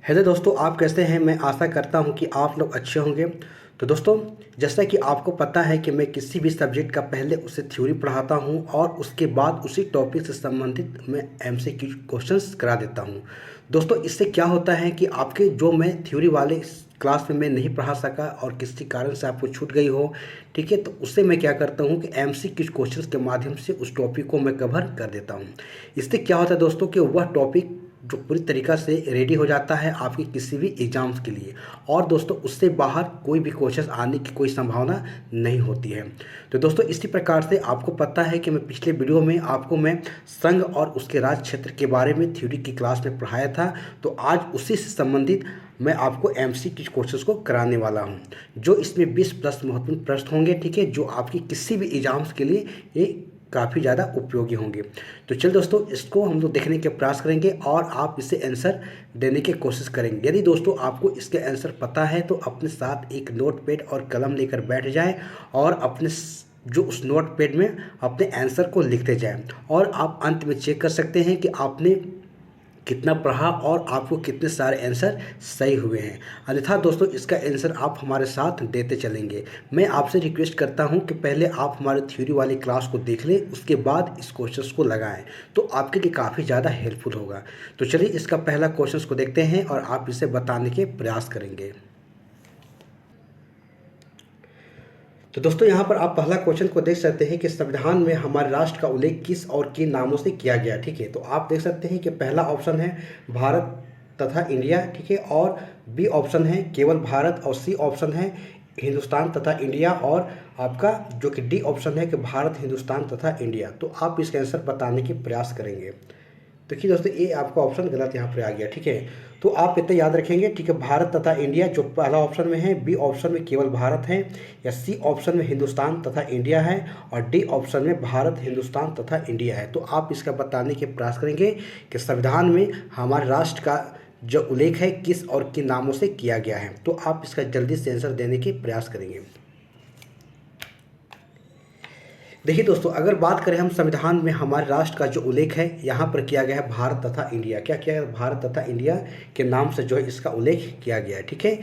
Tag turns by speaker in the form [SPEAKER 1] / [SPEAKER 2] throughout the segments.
[SPEAKER 1] Hello दोस्तों, आप कैसे हैं। मैं आशा करता हूं कि आप लोग अच्छे होंगे। तो दोस्तों, जैसा कि आपको पता है कि मैं किसी भी सब्जेक्ट का पहले उसे थ्योरी पढ़ाता हूं और उसके बाद उसी टॉपिक से संबंधित मैं एमसीक्यू क्वेश्चंस करा देता हूं। दोस्तों, इससे क्या होता है कि आपके जो मैं थ्योरी वाले क्लास में मैं नहीं पढ़ा सका और किसी कारण से आपको छूट गई हो, ठीक है, तो उससे मैं क्या करता हूं कि एमसीक्यू क्वेश्चंस के माध्यम से उस टॉपिक को मैं कवर कर देता हूं। इससे क्या होता है दोस्तों कि वह टॉपिक जो पूरी तरीक़ा से रेडी हो जाता है आपके किसी भी एग्ज़ाम्स के लिए, और दोस्तों उससे बाहर कोई भी क्वेश्चन आने की कोई संभावना नहीं होती है। तो दोस्तों, इसी प्रकार से आपको पता है कि मैं पिछले वीडियो में आपको मैं संघ और उसके राज्य क्षेत्र के बारे में थ्योरी की क्लास में पढ़ाया था। तो आज उसी से संबंधित मैं आपको एमसीक्यू क्वेश्चंस को कराने वाला हूं, जो इसमें 20 प्लस महत्वपूर्ण प्रश्न होंगे, ठीक है, जो आपकी किसी भी एग्ज़ाम्स के लिए ये काफ़ी ज़्यादा उपयोगी होंगे। तो चलिए दोस्तों, इसको हम लोग देखने के प्रयास करेंगे और आप इसे आंसर देने की कोशिश करेंगे। यदि दोस्तों आपको इसके आंसर पता है तो अपने साथ एक नोट पैड और कलम लेकर बैठ जाएं और अपने जो उस नोट पैड में अपने आंसर को लिखते जाएं, और आप अंत में चेक कर सकते हैं कि आपने कितना पढ़ा और आपको कितने सारे आंसर सही हुए हैं। अन्यथा दोस्तों, इसका आंसर आप हमारे साथ देते चलेंगे। मैं आपसे रिक्वेस्ट करता हूं कि पहले आप हमारे थ्योरी वाली क्लास को देख लें, उसके बाद इस क्वेश्चंस को लगाएं, तो आपके लिए काफ़ी ज़्यादा हेल्पफुल होगा। तो चलिए इसका पहला क्वेश्चंस को देखते हैं और आप इसे बताने के प्रयास करेंगे। तो दोस्तों, यहाँ पर आप पहला क्वेश्चन को देख सकते हैं कि संविधान में हमारे राष्ट्र का उल्लेख किस और किन नामों से किया गया, ठीक है। तो आप देख सकते हैं कि पहला ऑप्शन है भारत तथा इंडिया, ठीक है, और बी ऑप्शन है केवल भारत, और सी ऑप्शन है हिंदुस्तान तथा इंडिया, और आपका जो कि डी ऑप्शन है कि भारत, हिंदुस्तान तथा इंडिया। तो आप इसका आंसर बताने की प्रयास करेंगे। देखिए दोस्तों, ये आपका ऑप्शन गलत यहाँ पर आ गया, ठीक है। तो आप इतना याद रखेंगे, ठीक है, भारत तथा इंडिया जो पहला ऑप्शन में है, बी ऑप्शन में केवल भारत है, या सी ऑप्शन में हिंदुस्तान तथा इंडिया है, और डी ऑप्शन में भारत, हिंदुस्तान तथा इंडिया है। तो आप इसका बताने के प्रयास करेंगे कि संविधान में हमारे राष्ट्र का जो उल्लेख है किस और किन नामों से किया गया है। तो आप इसका जल्दी से आंसर देने के प्रयास करेंगे। देखिए दोस्तों, अगर बात करें हम संविधान में हमारे राष्ट्र का जो उल्लेख है, यहाँ पर किया गया है भारत तथा इंडिया। क्या किया गया? भारत तथा इंडिया के नाम से जो है इसका उल्लेख किया गया है, ठीक है।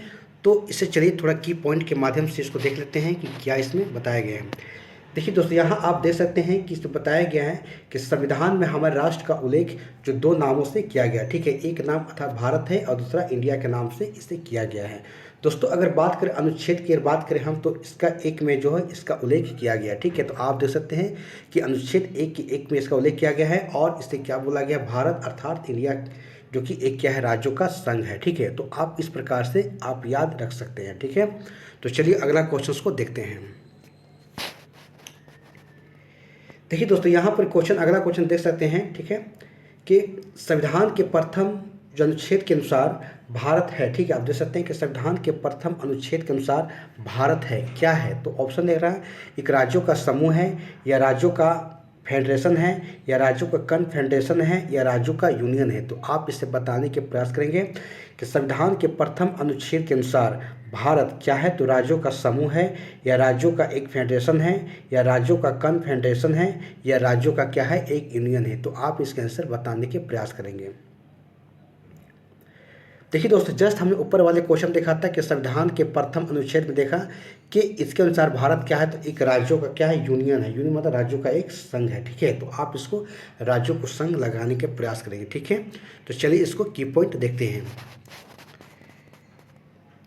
[SPEAKER 1] तो इससे चलिए थोड़ा की पॉइंट के माध्यम से इसको देख लेते हैं कि क्या इसमें बताया गया है। देखिए दोस्तों, यहाँ आप देख सकते हैं कि इसमें बताया गया है कि संविधान में हमारे राष्ट्र का उल्लेख जो दो नामों से किया गया, ठीक है। एक नाम अर्थात भारत है और दूसरा इंडिया के नाम से इसे किया गया है। दोस्तों, अगर बात करें अनुच्छेद की, बात करें हम, तो इसका एक में जो है इसका उल्लेख किया गया, ठीक है। तो आप देख सकते हैं कि अनुच्छेद एक में इसका उल्लेख किया गया है, और इससे क्या बोला गया? भारत अर्थात इंडिया, जो कि एक क्या है? राज्यों का संघ है, ठीक है। तो आप इस प्रकार से आप याद रख सकते हैं, ठीक है। तो चलिए अगला क्वेश्चन को देखते हैं। देखिए दोस्तों, यहाँ पर क्वेश्चन, अगला क्वेश्चन देख सकते हैं, ठीक है, कि संविधान के प्रथम जो अनुच्छेद के अनुसार भारत है, ठीक है। आप देख सकते हैं कि संविधान के प्रथम अनुच्छेद के अनुसार भारत है, क्या है? तो ऑप्शन देख रहा है, एक राज्यों का समूह है, या राज्यों का फेडरेशन है, या राज्यों का कन्फेडरेशन है, या राज्यों का यूनियन है। तो आप इसे बताने के प्रयास करेंगे कि संविधान के प्रथम अनुच्छेद के अनुसार भारत क्या है? तो राज्यों का समूह है, या राज्यों का एक फेडरेशन है, या राज्यों का कन्फेडरेशन है, या राज्यों का क्या है? एक यूनियन है। तो आप इसके आंसर बताने के प्रयास करेंगे। देखिए दोस्तों, जस्ट हमने ऊपर वाले क्वेश्चन देखा था कि संविधान के प्रथम अनुच्छेद में देखा कि इसके अनुसार भारत क्या है? तो एक राज्यों का क्या है? यूनियन है। यूनियन मतलब राज्यों का एक संघ है, ठीक है। तो आप इसको राज्यों को संघ लगाने के प्रयास करेंगे, ठीक है। तो चलिए इसको की पॉइंट देखते हैं।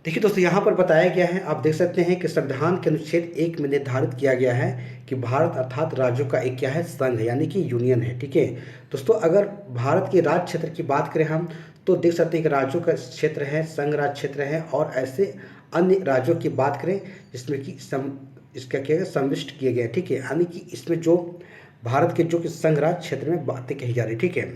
[SPEAKER 1] देखिए दोस्तों, यहाँ पर बताया गया है, आप देख सकते हैं कि संविधान के अनुच्छेद 1 में निर्धारित किया गया है कि भारत अर्थात राज्यों का एक क्या है? संघ है, यानी कि यूनियन है, ठीक है। दोस्तों, अगर भारत के राज्य क्षेत्र की बात करें हम, तो देख सकते हैं कि राज्यों का क्षेत्र है, संघ राज्य क्षेत्र है, और ऐसे अन्य राज्यों की बात करें जिसमें कि इसका क्या है? समाविष्ट किए गए, ठीक है। यानी कि इसमें जो भारत के जो कि संघ राज्य क्षेत्र में बातें कही जा रही, ठीक है।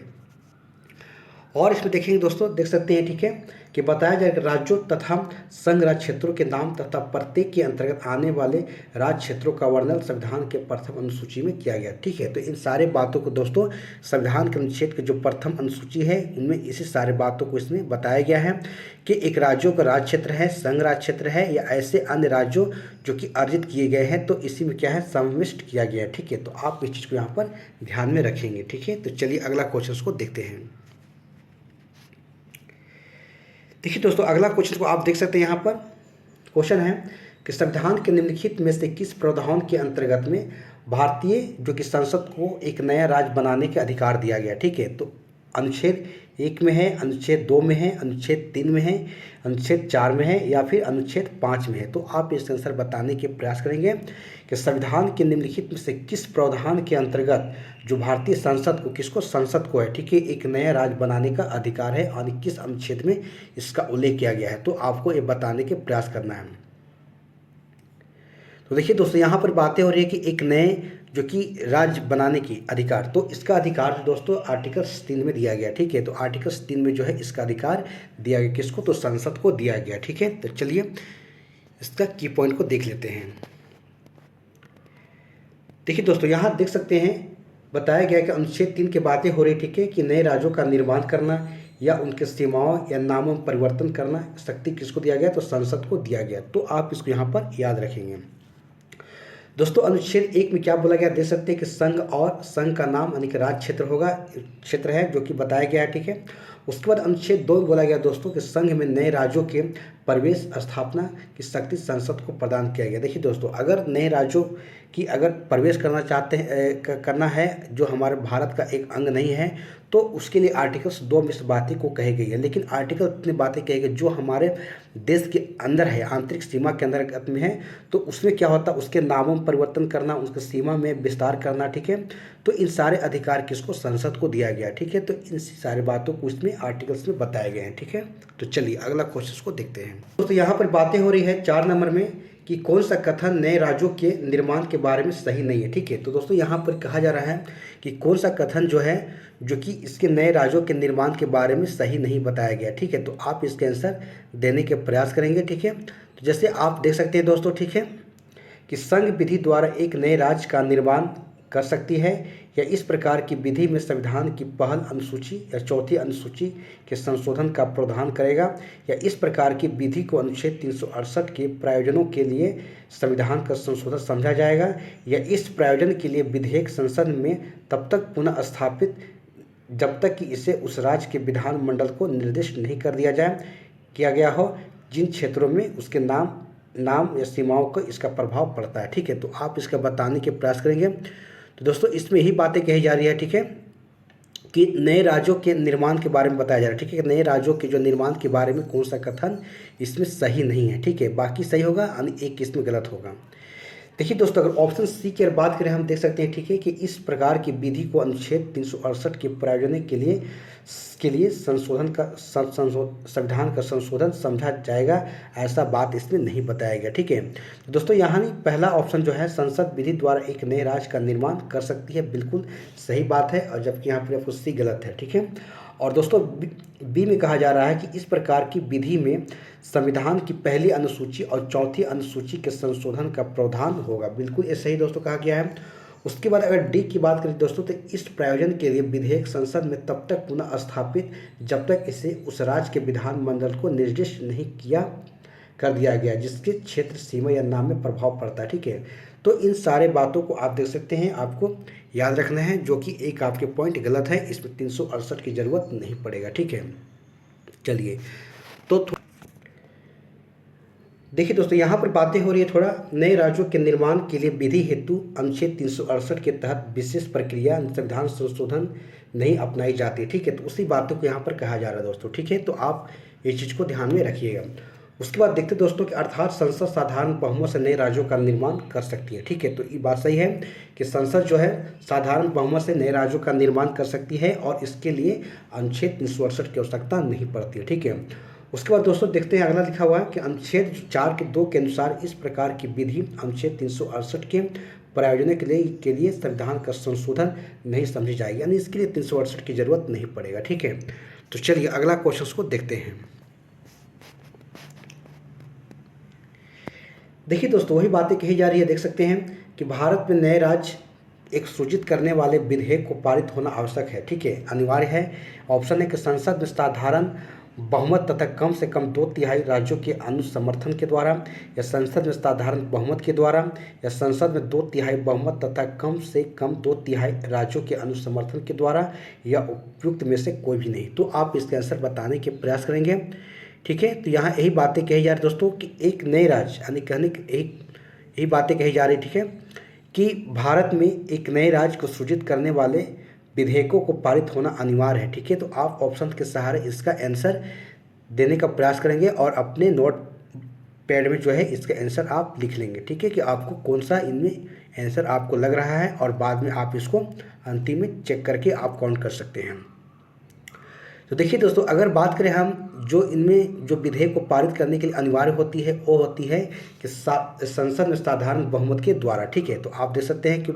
[SPEAKER 1] और इसमें देखेंगे दोस्तों, देख सकते हैं, ठीक है, कि बताया जाएगा राज्यों तथा संघ राज्य क्षेत्रों के नाम तथा प्रत्येक के अंतर्गत आने वाले राज्य क्षेत्रों का वर्णन संविधान के प्रथम अनुसूची में किया गया, ठीक है। तो इन सारे बातों को दोस्तों संविधान के अनुच्छेद के जो प्रथम अनुसूची है उनमें इसी सारे बातों को इसमें बताया गया है कि एक राज्यों का राज्य क्षेत्र है, संघ राज्य क्षेत्र है, या ऐसे अन्य राज्यों जो कि अर्जित किए गए हैं, तो इसी में क्या है? समाविष्ट किया गया है, ठीक है। तो आप इस चीज़ को यहाँ पर ध्यान में रखेंगे, ठीक है। तो चलिए अगला क्वेश्चन को देखते हैं। देखिए दोस्तों, अगला क्वेश्चन को आप देख सकते हैं। यहाँ पर क्वेश्चन है कि संविधान के निम्नलिखित में से किस प्रावधान के अंतर्गत में भारतीय जो कि संसद को एक नया राज्य बनाने के अधिकार दिया गया। ठीक है, तो अनुच्छेद 1 में है, अनुच्छेद 2 में है, अनुच्छेद 3 में है, अनुच्छेद 4 में है या फिर अनुच्छेद 5 में है। तो आप इसका आंसर बताने के प्रयास करेंगे कि संविधान के निम्नलिखित में से किस प्रावधान के अंतर्गत जो भारतीय संसद को, किसको, संसद को है, ठीक है, एक नया राज्य बनाने का अधिकार है और किस अनुच्छेद में इसका उल्लेख किया गया है। तो आपको ये बताने के प्रयास करना है। तो देखिए दोस्तों, यहाँ पर बातें हो रही है कि एक नए जो कि राज्य बनाने की अधिकार, तो इसका अधिकार दोस्तों आर्टिकल 3 में दिया गया। ठीक है, तो आर्टिकल 3 में जो है इसका अधिकार दिया गया किसको, तो संसद को दिया गया। ठीक है, तो चलिए इसका की पॉइंट को देख लेते हैं। देखिए दोस्तों, यहाँ देख सकते हैं बताया गया कि अनुच्छेद 3 की बातें हो रही, ठीक है, कि नए राज्यों का निर्माण करना या उनके सीमाओं या नामों में परिवर्तन करना शक्ति किसको दिया गया, तो संसद को दिया गया। तो आप इसको यहाँ पर याद रखेंगे। दोस्तों अनुच्छेद 1 में क्या बोला गया, देख सकते हैं कि संघ और संघ का नाम यानी कि राज्य क्षेत्र होगा, क्षेत्र है जो कि बताया गया है। ठीक है, उसके बाद अनुच्छेद 2 में बोला गया दोस्तों कि संघ में नए राज्यों के प्रवेश स्थापना की शक्ति संसद को प्रदान किया गया। देखिए दोस्तों, अगर नए राज्यों की अगर प्रवेश करना चाहते हैं, करना है जो हमारे भारत का एक अंग नहीं है, तो उसके लिए आर्टिकल्स 2 में इस बातें को कही गई है। लेकिन आर्टिकल इतनी बातें कही गई जो हमारे देश के अंदर है, आंतरिक सीमा के अंदर में है, तो उसमें क्या होता है, उसके नामों में परिवर्तन करना, उसके सीमा में विस्तार करना। ठीक है, तो इन सारे अधिकार किसको, संसद को दिया गया। ठीक है, तो इन सारी बातों को इसमें आर्टिकल्स में बताए गए हैं। ठीक है, तो चलिए अगला क्वेश्चन को देखते हैं। दोस्तों यहाँ पर बातें हो रही है 4 नंबर में कि कौन सा कथन नए राज्यों के निर्माण के बारे में सही नहीं है। ठीक है, तो दोस्तों यहाँ पर कहा जा रहा है कि कौन सा कथन जो है जो कि इसके नए राज्यों के निर्माण के बारे में सही नहीं बताया गया। ठीक है, तो आप इसके आंसर देने के प्रयास करेंगे। ठीक है, तो जैसे आप देख सकते हैं दोस्तों, ठीक है, कि संघ विधि द्वारा एक नए राज्य का निर्माण कर सकती है या इस प्रकार की विधि में संविधान की पहल अनुसूची या चौथी अनुसूची के संशोधन का प्रावधान करेगा या इस प्रकार की विधि को अनुच्छेद 368 के प्रयोजनों के लिए संविधान का संशोधन समझा जाएगा या इस प्रयोजन के लिए विधेयक संसद में तब तक पुनः स्थापित जब तक कि इसे उस राज्य के विधानमंडल को निर्दिष्ट नहीं कर दिया जाए किया गया हो जिन क्षेत्रों में उसके नाम या सीमाओं को इसका प्रभाव पड़ता है। ठीक है, तो आप इसका बताने के प्रयास करेंगे। तो दोस्तों इसमें यही बातें कही जा रही है। ठीक है, कि नए राज्यों के निर्माण के बारे में बताया जा रहा है। ठीक है, नए राज्यों के जो निर्माण के बारे में कौन सा कथन इसमें सही नहीं है। ठीक है, बाकी सही होगा और एक इसमें गलत होगा। देखिए दोस्तों, अगर ऑप्शन सी की बात करें हम देख सकते हैं, ठीक है, कि इस प्रकार की विधि को अनुच्छेद 368 के प्रयोजन के लिए संविधान का संशोधन समझा जाएगा, ऐसा बात इसमें नहीं बताया गया। ठीक है, तो दोस्तों यहाँ पहला ऑप्शन जो है संसद विधि द्वारा एक नए राज्य का निर्माण कर सकती है, बिल्कुल सही बात है, और जबकि यहाँ पर आपको सी गलत है। ठीक है, और दोस्तों बी में कहा जा रहा है कि इस प्रकार की विधि में संविधान की पहली अनुसूची और चौथी अनुसूची के संशोधन का प्रावधान होगा, बिल्कुल ये सही दोस्तों कहा गया है। उसके बाद अगर डी की बात करें दोस्तों, तो इस प्रयोजन के लिए विधेयक संसद में तब तक पुनः स्थापित जब तक इसे उस राज्य के विधानमंडल को निर्दिष्ट नहीं कर दिया गया जिसके क्षेत्र, सीमा या नाम में प्रभाव पड़ता है। ठीक है, तो इन सारे बातों को आप देख सकते हैं, आपको याद रखना है, जो कि एक आपके पॉइंट गलत है, इसमें 368 की जरूरत नहीं पड़ेगा। ठीक है, चलिए तो देखिए दोस्तों यहाँ पर बातें हो रही है थोड़ा नए राज्यों के निर्माण के लिए विधि हेतु अनुच्छेद 368 के तहत विशेष प्रक्रिया संविधान संशोधन नहीं अपनाई जाती। ठीक है, तो उसी बातों को यहाँ पर कहा जा रहा है दोस्तों। ठीक है, तो आप ये चीज़ को ध्यान में रखिएगा। उसके बाद देखते दोस्तों कि अर्थात संसद साधारण बहुमत से नए राज्यों का निर्माण कर सकती है। ठीक है, तो ये बात सही है कि संसद जो है साधारण बहुमत से नए राज्यों का निर्माण कर सकती है और इसके लिए अनुच्छेद 368 की आवश्यकता नहीं पड़ती है। ठीक है, उसके बाद दोस्तों देखते हैं अगला लिखा हुआ है कि अनुच्छेद 4 के 2 के अनुसार इस प्रकार की विधि अनुच्छेद 368 के प्रायोजन के लिए संविधान का संशोधन नहीं समझी जाएगी, यानी इसके लिए 368 की जरूरत नहीं पड़ेगा। ठीक है, तो चलिए अगला क्वेश्चन को देखते हैं। देखिए दोस्तों वही बातें कही जा रही है, देख सकते हैं कि भारत में नए राज्य एक सूचित करने वाले विधेयक को पारित होना आवश्यक है। ठीक है, अनिवार्य है। ऑप्शन है कि संसद में साधारण बहुमत तथा कम से कम 2/3 राज्यों के अनुसमर्थन के द्वारा या संसद में साधारण बहुमत के द्वारा या संसद में 2/3 बहुमत तथा कम से कम 2/3 राज्यों के अनुसमर्थन के द्वारा या उपयुक्त में से कोई भी नहीं। तो आप इसके आंसर बताने के प्रयास करेंगे। ठीक है। तो यहाँ यही बातें कही जा रही दोस्तों कि एक नए राज्य यानी कहने की एक यही बातें कही जा रही, ठीक है, कि भारत में एक नए राज्य को सृजित करने वाले विधेयकों को पारित होना अनिवार्य है, ठीक है। तो आप ऑप्शन के सहारे इसका आंसर देने का प्रयास करेंगे और अपने नोट पैड में जो है इसका आंसर आप लिख लेंगे, ठीक है, कि आपको कौन सा इनमें आंसर आपको लग रहा है और बाद में आप इसको अंतिम में चेक करके आप काउंट कर सकते हैं। तो देखिए दोस्तों, अगर बात करें हम जो इनमें जो विधेयक को पारित करने के लिए अनिवार्य होती है वो होती है कि संसद में साधारण बहुमत के द्वारा, ठीक है। तो आप देख सकते हैं कि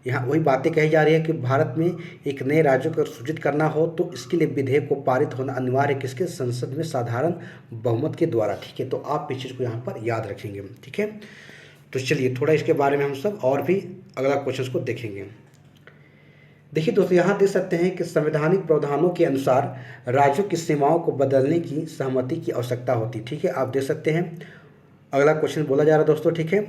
[SPEAKER 1] यहाँ वही बातें कही जा रही है कि भारत में एक नए राज्यों को सृजित करना हो तो इसके लिए विधेयक को पारित होना अनिवार्य है, किसके? संसद में साधारण बहुमत के द्वारा, ठीक है। तो आप इस चीज़ को यहाँ पर याद रखेंगे, ठीक है। तो चलिए थोड़ा इसके बारे में हम सब और भी अगला क्वेश्चन को देखेंगे। देखिए दोस्तों, यहाँ देख सकते हैं कि संवैधानिक प्रावधानों के अनुसार राज्यों की सीमाओं को बदलने की सहमति की आवश्यकता होती, ठीक है। आप देख सकते हैं अगला क्वेश्चन बोला जा रहा है दोस्तों, ठीक है,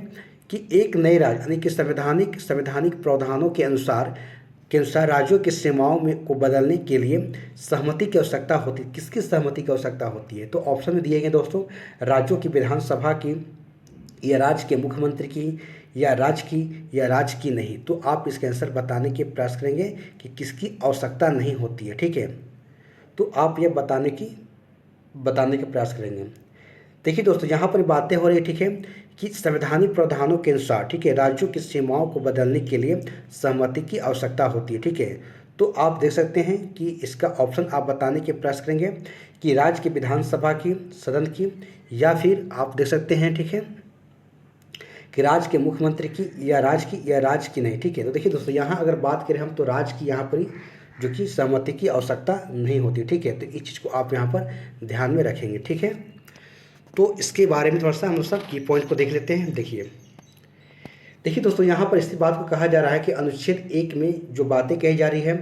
[SPEAKER 1] कि एक नए राज्य यानी कि संवैधानिक प्रावधानों के अनुसार राज्यों की सीमाओं में को बदलने के लिए सहमति की आवश्यकता होती है। किसकी सहमति की आवश्यकता होती है? तो ऑप्शन में दिए गए दोस्तों, राज्यों की विधानसभा की या राज्य के मुख्यमंत्री की या राज्य की नहीं। तो आप इसका आंसर बताने के प्रयास करेंगे कि किसकी आवश्यकता नहीं होती है, ठीक है। तो आप यह बताने का प्रयास करेंगे। देखिए दोस्तों, यहाँ पर बातें हो रही है, ठीक है, कि संवैधानिक प्रावधानों के अनुसार, ठीक है, राज्यों की सीमाओं को बदलने के लिए सहमति की आवश्यकता होती है, ठीक है। तो आप देख सकते हैं कि इसका ऑप्शन आप बताने के प्रयास करेंगे कि राज्य की विधानसभा की, सदन की, या फिर आप देख सकते हैं, ठीक है, कि राज्य के मुख्यमंत्री की या राज्य की नहीं, ठीक है। तो देखिए दोस्तों, यहाँ अगर बात करें हम तो राज्य की यहाँ पर जो कि सहमति की आवश्यकता नहीं होती, ठीक है। तो इस चीज़ को आप यहाँ पर ध्यान में रखेंगे, ठीक है। तो इसके बारे में थोड़ा सा हम सब की पॉइंट को देख लेते हैं। देखिए दोस्तों, यहाँ पर इसी बात को कहा जा रहा है कि अनुच्छेद 1 में जो बातें कही जा रही है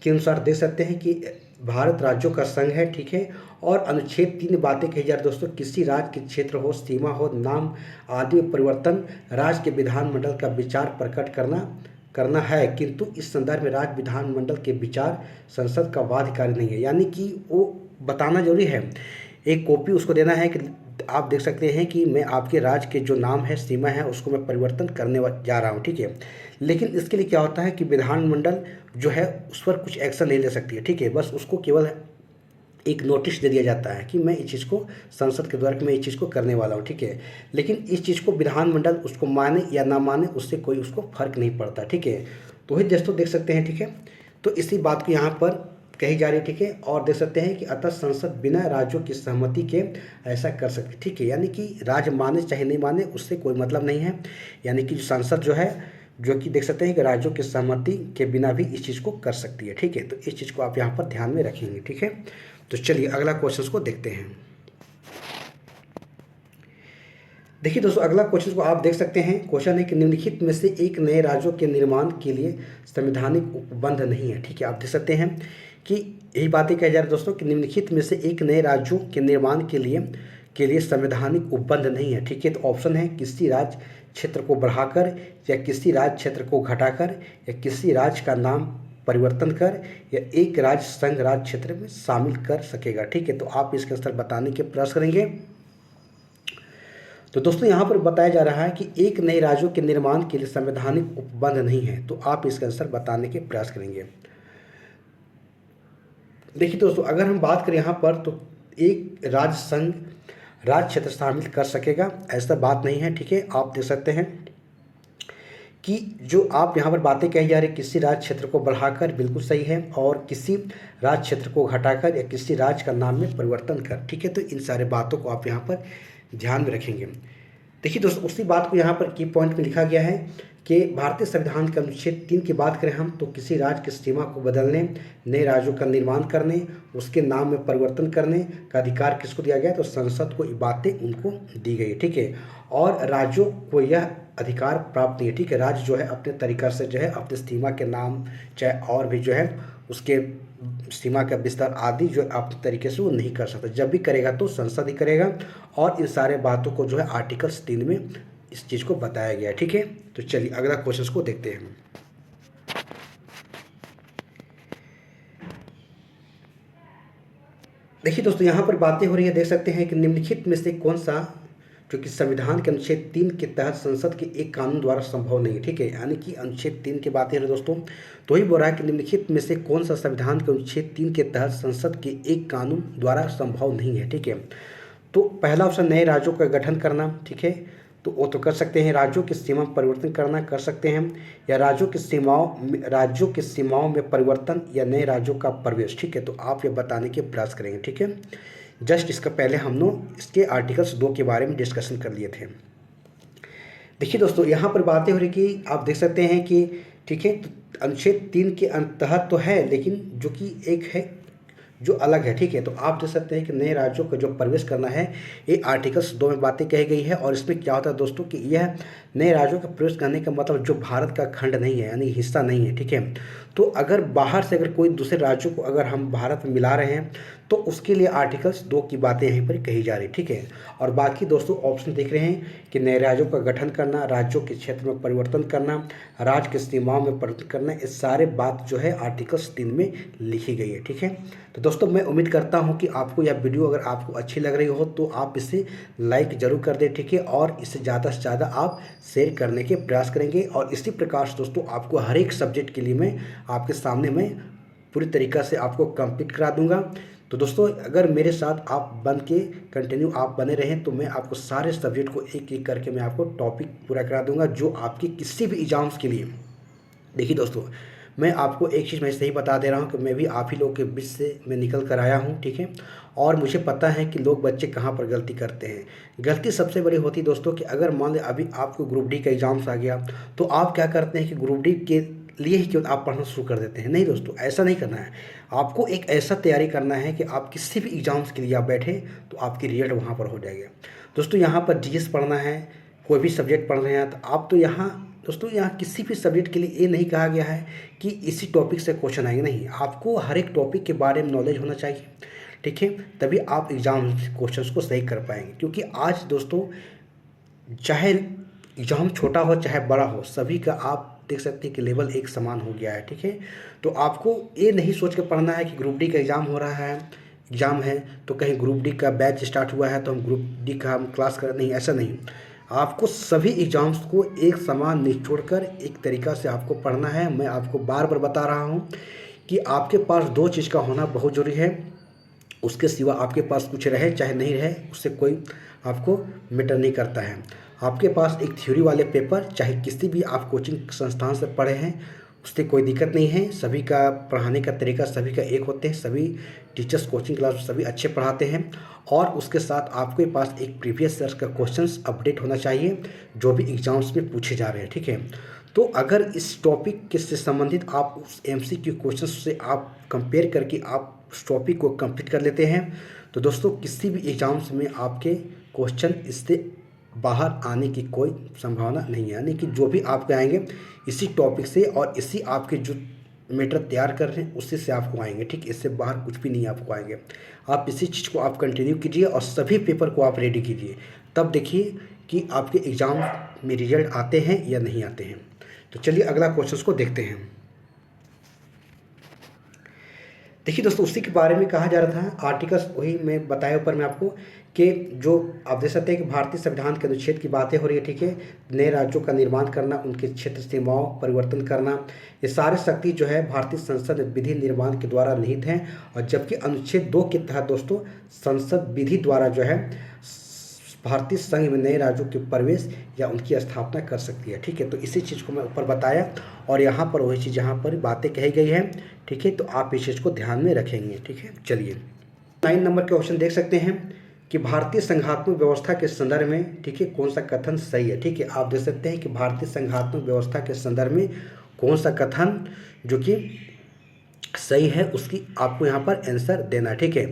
[SPEAKER 1] के अनुसार देख सकते हैं कि भारत राज्यों का संघ है, ठीक है। और अनुच्छेद 3 में बातें कही जा रही है दोस्तों, किसी राज्य के क्षेत्र हो, सीमा हो, नाम आदि में परिवर्तन राज्य के विधानमंडल का विचार प्रकट करना है, किंतु इस संदर्भ में राज्य विधानमंडल के विचार संसद का बाध्यकारी नहीं है। यानी कि वो बताना जरूरी है, एक कॉपी उसको देना है कि आप देख सकते हैं कि मैं आपके राज्य के जो नाम है, सीमा है, उसको मैं परिवर्तन करने जा रहा हूँ, ठीक है। लेकिन इसके लिए क्या होता है कि विधानमंडल जो है उस पर कुछ एक्शन नहीं ले सकती है, ठीक है। बस उसको केवल एक नोटिस दे दिया जाता है कि मैं इस चीज़ को संसद के द्वारा मैं इस चीज़ को करने वाला हूँ, ठीक है। लेकिन इस चीज़ को विधानमंडल उसको माने या ना माने उससे कोई उसको फर्क नहीं पड़ता, ठीक है। तो वही दोस्तों देख सकते हैं, ठीक है। तो इसी बात को यहाँ पर कही जा रही है, ठीक है। और देख सकते हैं कि अतः संसद बिना राज्यों की सहमति के ऐसा कर सकती, ठीक है। यानी कि राज्य माने चाहे नहीं माने उससे कोई मतलब नहीं है। यानी कि संसद जो है जो कि देख सकते हैं कि राज्यों की सहमति के बिना भी इस चीज़ को कर सकती है, ठीक है। तो इस चीज़ को आप यहाँ पर ध्यान में रखेंगे, ठीक है। तो चलिए अगला क्वेश्चन को देखते हैं। देखिए दोस्तों, अगला क्वेश्चन को आप देख सकते हैं। क्वेश्चन है कि निम्नलिखित में से एक नए राज्यों के निर्माण के लिए संवैधानिक उपबंध नहीं है, ठीक है। आप देख सकते हैं कि यही बातें कही जा रही है दोस्तों कि निम्नलिखित में से एक नए राज्यों के निर्माण के लिए संवैधानिक उपबंध नहीं है, ठीक है। तो ऑप्शन है किसी राज्य क्षेत्र को बढ़ाकर या किसी राज्य क्षेत्र को घटाकर या किसी राज्य का नाम परिवर्तन कर या एक राज्य संघ राज्य क्षेत्र में शामिल कर सकेगा, ठीक है। तो आप इसके आंसर बताने के प्रयास करेंगे। तो दोस्तों यहाँ पर बताया जा रहा है कि एक नए राज्यों के निर्माण के लिए संवैधानिक उपबंध नहीं है। तो आप इसका आंसर बताने के प्रयास करेंगे। देखिए दोस्तों, अगर हम बात करें यहाँ पर तो एक राज्य संघ राज्य क्षेत्र शामिल कर सकेगा, ऐसा बात नहीं है, ठीक है। आप देख सकते हैं कि जो आप यहाँ पर बातें कही जा रही किसी राज्य क्षेत्र को बढ़ाकर, बिल्कुल सही है, और किसी राज्य क्षेत्र को घटाकर या किसी राज्य का नाम में परिवर्तन कर, ठीक है। तो इन सारे बातों को आप यहाँ पर ध्यान में रखेंगे। देखिए दोस्तों, उसी बात को यहाँ पर की पॉइंट में लिखा गया है कि भारतीय संविधान के अनुच्छेद 3 की बात करें हम तो किसी राज्य की सीमा को बदलने, नए राज्यों का निर्माण करने, उसके नाम में परिवर्तन करने का अधिकार किसको दिया गया? तो संसद को ये बातें उनको दी गई, ठीक है। और राज्यों को यह अधिकार प्राप्त नहीं है, ठीक है। राज्य जो है अपने तरीक़ा से जो है अपने सीमा के नाम चाहे और भी जो है उसके सीमा का विस्तार आदि जो अपने तरीके से वो नहीं कर सकता। जब भी करेगा तो संसद ही करेगा। और इन सारे बातों को जो है आर्टिकल 3 में इस चीज़ को बताया गया है, ठीक है। तो चलिए अगला क्वेश्चन को देखते हैं। देखिए दोस्तों, यहाँ पर बातें हो रही है, देख सकते हैं कि निम्नलिखित में से कौन सा जो कि संविधान के अनुच्छेद 3 के तहत संसद के एक कानून द्वारा संभव नहीं है। ठीक है, यानी कि अनुच्छेद 3 की बातें हैं दोस्तों, तो ही बोल रहा है कि निम्नलिखित में से कौन सा संविधान के अनुच्छेद 3 के तहत संसद के एक कानून द्वारा संभव नहीं है। ठीक है, तो पहला ऑप्शन नए राज्यों का गठन करना। ठीक है, तो वो तो कर सकते हैं, राज्यों की सीमा में परिवर्तन करना कर सकते हैं, या राज्यों की सीमाओं में परिवर्तन या नए राज्यों का प्रवेश। ठीक है, तो आप ये बताने के प्रयास करेंगे। ठीक है, जस्ट इसका पहले हम लोग इसके आर्टिकल्स 2 के बारे में डिस्कशन कर लिए थे। देखिए दोस्तों, यहाँ पर बातें हो रही कि आप देख सकते हैं कि ठीक है, तो अनुच्छेद 3 के तहत तो है, लेकिन जो कि एक है जो अलग है। ठीक है, तो आप देख सकते हैं कि नए राज्यों का जो प्रवेश करना है, ये आर्टिकल्स 2 में बातें कही गई है। और इसमें क्या होता है दोस्तों कि यह नए राज्यों का प्रवेश करने का मतलब जो भारत का खंड नहीं है, यानी हिस्सा नहीं है। ठीक है, तो अगर बाहर से अगर कोई दूसरे राज्यों को अगर हम भारत में मिला रहे हैं, तो उसके लिए आर्टिकल्स 2 की बातें यहीं पर कही जा रही। ठीक है, और बाकी दोस्तों ऑप्शन देख रहे हैं कि नए राज्यों का गठन करना, राज्यों के क्षेत्र में परिवर्तन करना, राज्य की सीमाओं में परिवर्तन करना, ये सारे बात जो है आर्टिकल्स 3 में लिखी गई है। ठीक है, तो दोस्तों मैं उम्मीद करता हूं कि आपको यह वीडियो अगर आपको अच्छी लग रही हो तो आप इसे लाइक ज़रूर कर दें। ठीक है, और इसे ज़्यादा से ज़्यादा आप शेयर करने के प्रयास करेंगे। और इसी प्रकार से दोस्तों आपको हर एक सब्जेक्ट के लिए मैं आपके सामने मैं पूरी तरीक़ा से आपको कंप्लीट करा दूंगा। तो दोस्तों अगर मेरे साथ आप बन के कंटिन्यू आप बने रहें, तो मैं आपको सारे सब्जेक्ट को एक एक करके मैं आपको टॉपिक पूरा करा दूंगा, जो आपके किसी भी एग्ज़ाम्स के लिए। देखिए दोस्तों, मैं आपको एक चीज़ मैं सही बता दे रहा हूँ कि मैं भी आप ही लोग के बीच से मैं निकल कर आया हूँ। ठीक है, और मुझे पता है कि लोग बच्चे कहाँ पर गलती करते हैं। गलती सबसे बड़ी होती है दोस्तों कि अगर मान लें अभी आपको ग्रुप डी का एग्ज़ाम्स आ गया, तो आप क्या करते हैं कि ग्रुप डी के लिए ही क्यों आप पढ़ना शुरू कर देते हैं। नहीं दोस्तों, ऐसा नहीं करना है। आपको एक ऐसा तैयारी करना है कि आप किसी भी एग्ज़ाम्स के लिए आप बैठे तो आपकी रिजल्ट वहाँ पर हो जाएगा। दोस्तों यहाँ पर जीएस पढ़ना है, कोई भी सब्जेक्ट पढ़ रहे हैं, तो आप तो यहाँ दोस्तों यहाँ किसी भी सब्जेक्ट के लिए ये नहीं कहा गया है कि इसी टॉपिक से क्वेश्चन आएंगे। नहीं, आपको हर एक टॉपिक के बारे में नॉलेज होना चाहिए। ठीक है, तभी आप एग्ज़ाम क्वेश्चंस को सही कर पाएंगे। क्योंकि आज दोस्तों चाहे एग्ज़ाम छोटा हो चाहे बड़ा हो, सभी का आप देख सकते हैं कि लेवल एक समान हो गया है। ठीक है, तो आपको ये नहीं सोच के पढ़ना है कि ग्रुप डी का एग्ज़ाम हो रहा है, एग्ज़ाम है तो कहीं ग्रुप डी का बैच स्टार्ट हुआ है तो हम ग्रुप डी का हम क्लास कर, नहीं, ऐसा नहीं। आपको सभी एग्ज़ाम्स को एक समान निचोड़ कर एक तरीक़ा से आपको पढ़ना है। मैं आपको बार बार बता रहा हूँ कि आपके पास 2 चीज़ का होना बहुत ज़रूरी है। उसके सिवा आपके पास कुछ रहे चाहे नहीं रहे, उससे कोई आपको मैटर नहीं करता है। आपके पास एक थ्योरी वाले पेपर, चाहे किसी भी आप कोचिंग संस्थान से पढ़े हैं, उससे कोई दिक्कत नहीं है। सभी का पढ़ाने का तरीका सभी का एक होते हैं, सभी टीचर्स कोचिंग क्लास सभी अच्छे पढ़ाते हैं। और उसके साथ आपके पास एक प्रीवियस ईयर का क्वेश्चंस अपडेट होना चाहिए जो भी एग्ज़ाम्स में पूछे जा रहे हैं। ठीक है, तो अगर इस टॉपिक के से संबंधित आप उस एमसीक्यू क्वेश्चंस से आप कंपेयर करके आप उस टॉपिक को कंप्लीट कर लेते हैं, तो दोस्तों किसी भी एग्ज़ाम्स में आपके क्वेश्चन इससे बाहर आने की कोई संभावना नहीं है। यानी कि जो भी आपके आएंगे इसी टॉपिक से और इसी आपके जो मैटर तैयार कर रहे हैं उसी से आपको आएंगे। ठीक, इससे बाहर कुछ भी नहीं आपको आएंगे। आप इसी चीज़ को आप कंटिन्यू कीजिए और सभी पेपर को आप रेडी कीजिए, तब देखिए कि आपके एग्ज़ाम में रिजल्ट आते हैं या नहीं आते हैं। तो चलिए अगला क्वेश्चन को देखते हैं। देखिए दोस्तों, उसी के बारे में कहा जा रहा था, आर्टिकल्स वही मैं बताया ऊपर में आपको कि जो आप देख सकते हैं कि भारतीय संविधान के अनुच्छेद की बातें हो रही है। ठीक है, नए राज्यों का निर्माण करना, उनके क्षेत्र सीमाओं परिवर्तन करना, ये सारे शक्ति जो है भारतीय संसद विधि निर्माण के द्वारा निहित हैं। और जबकि अनुच्छेद 2 के तहत दोस्तों संसद विधि द्वारा जो है भारतीय संघ में नए राज्यों के प्रवेश या उनकी स्थापना कर सकती है। ठीक है, तो इसी चीज़ को मैं ऊपर बताया और यहाँ पर वही चीज़ यहाँ पर बातें कही गई हैं। ठीक है, तो आप इस चीज़ को ध्यान में रखेंगे। ठीक है, चलिए 9 नंबर के क्वेश्चन देख सकते हैं कि भारतीय संघात्मक व्यवस्था के संदर्भ में, ठीक है, कौन सा कथन सही है। ठीक है, आप देख सकते हैं कि भारतीय संघात्मक व्यवस्था के संदर्भ में कौन सा कथन जो कि सही है, उसकी आपको यहाँ पर आंसर देना है। ठीक है,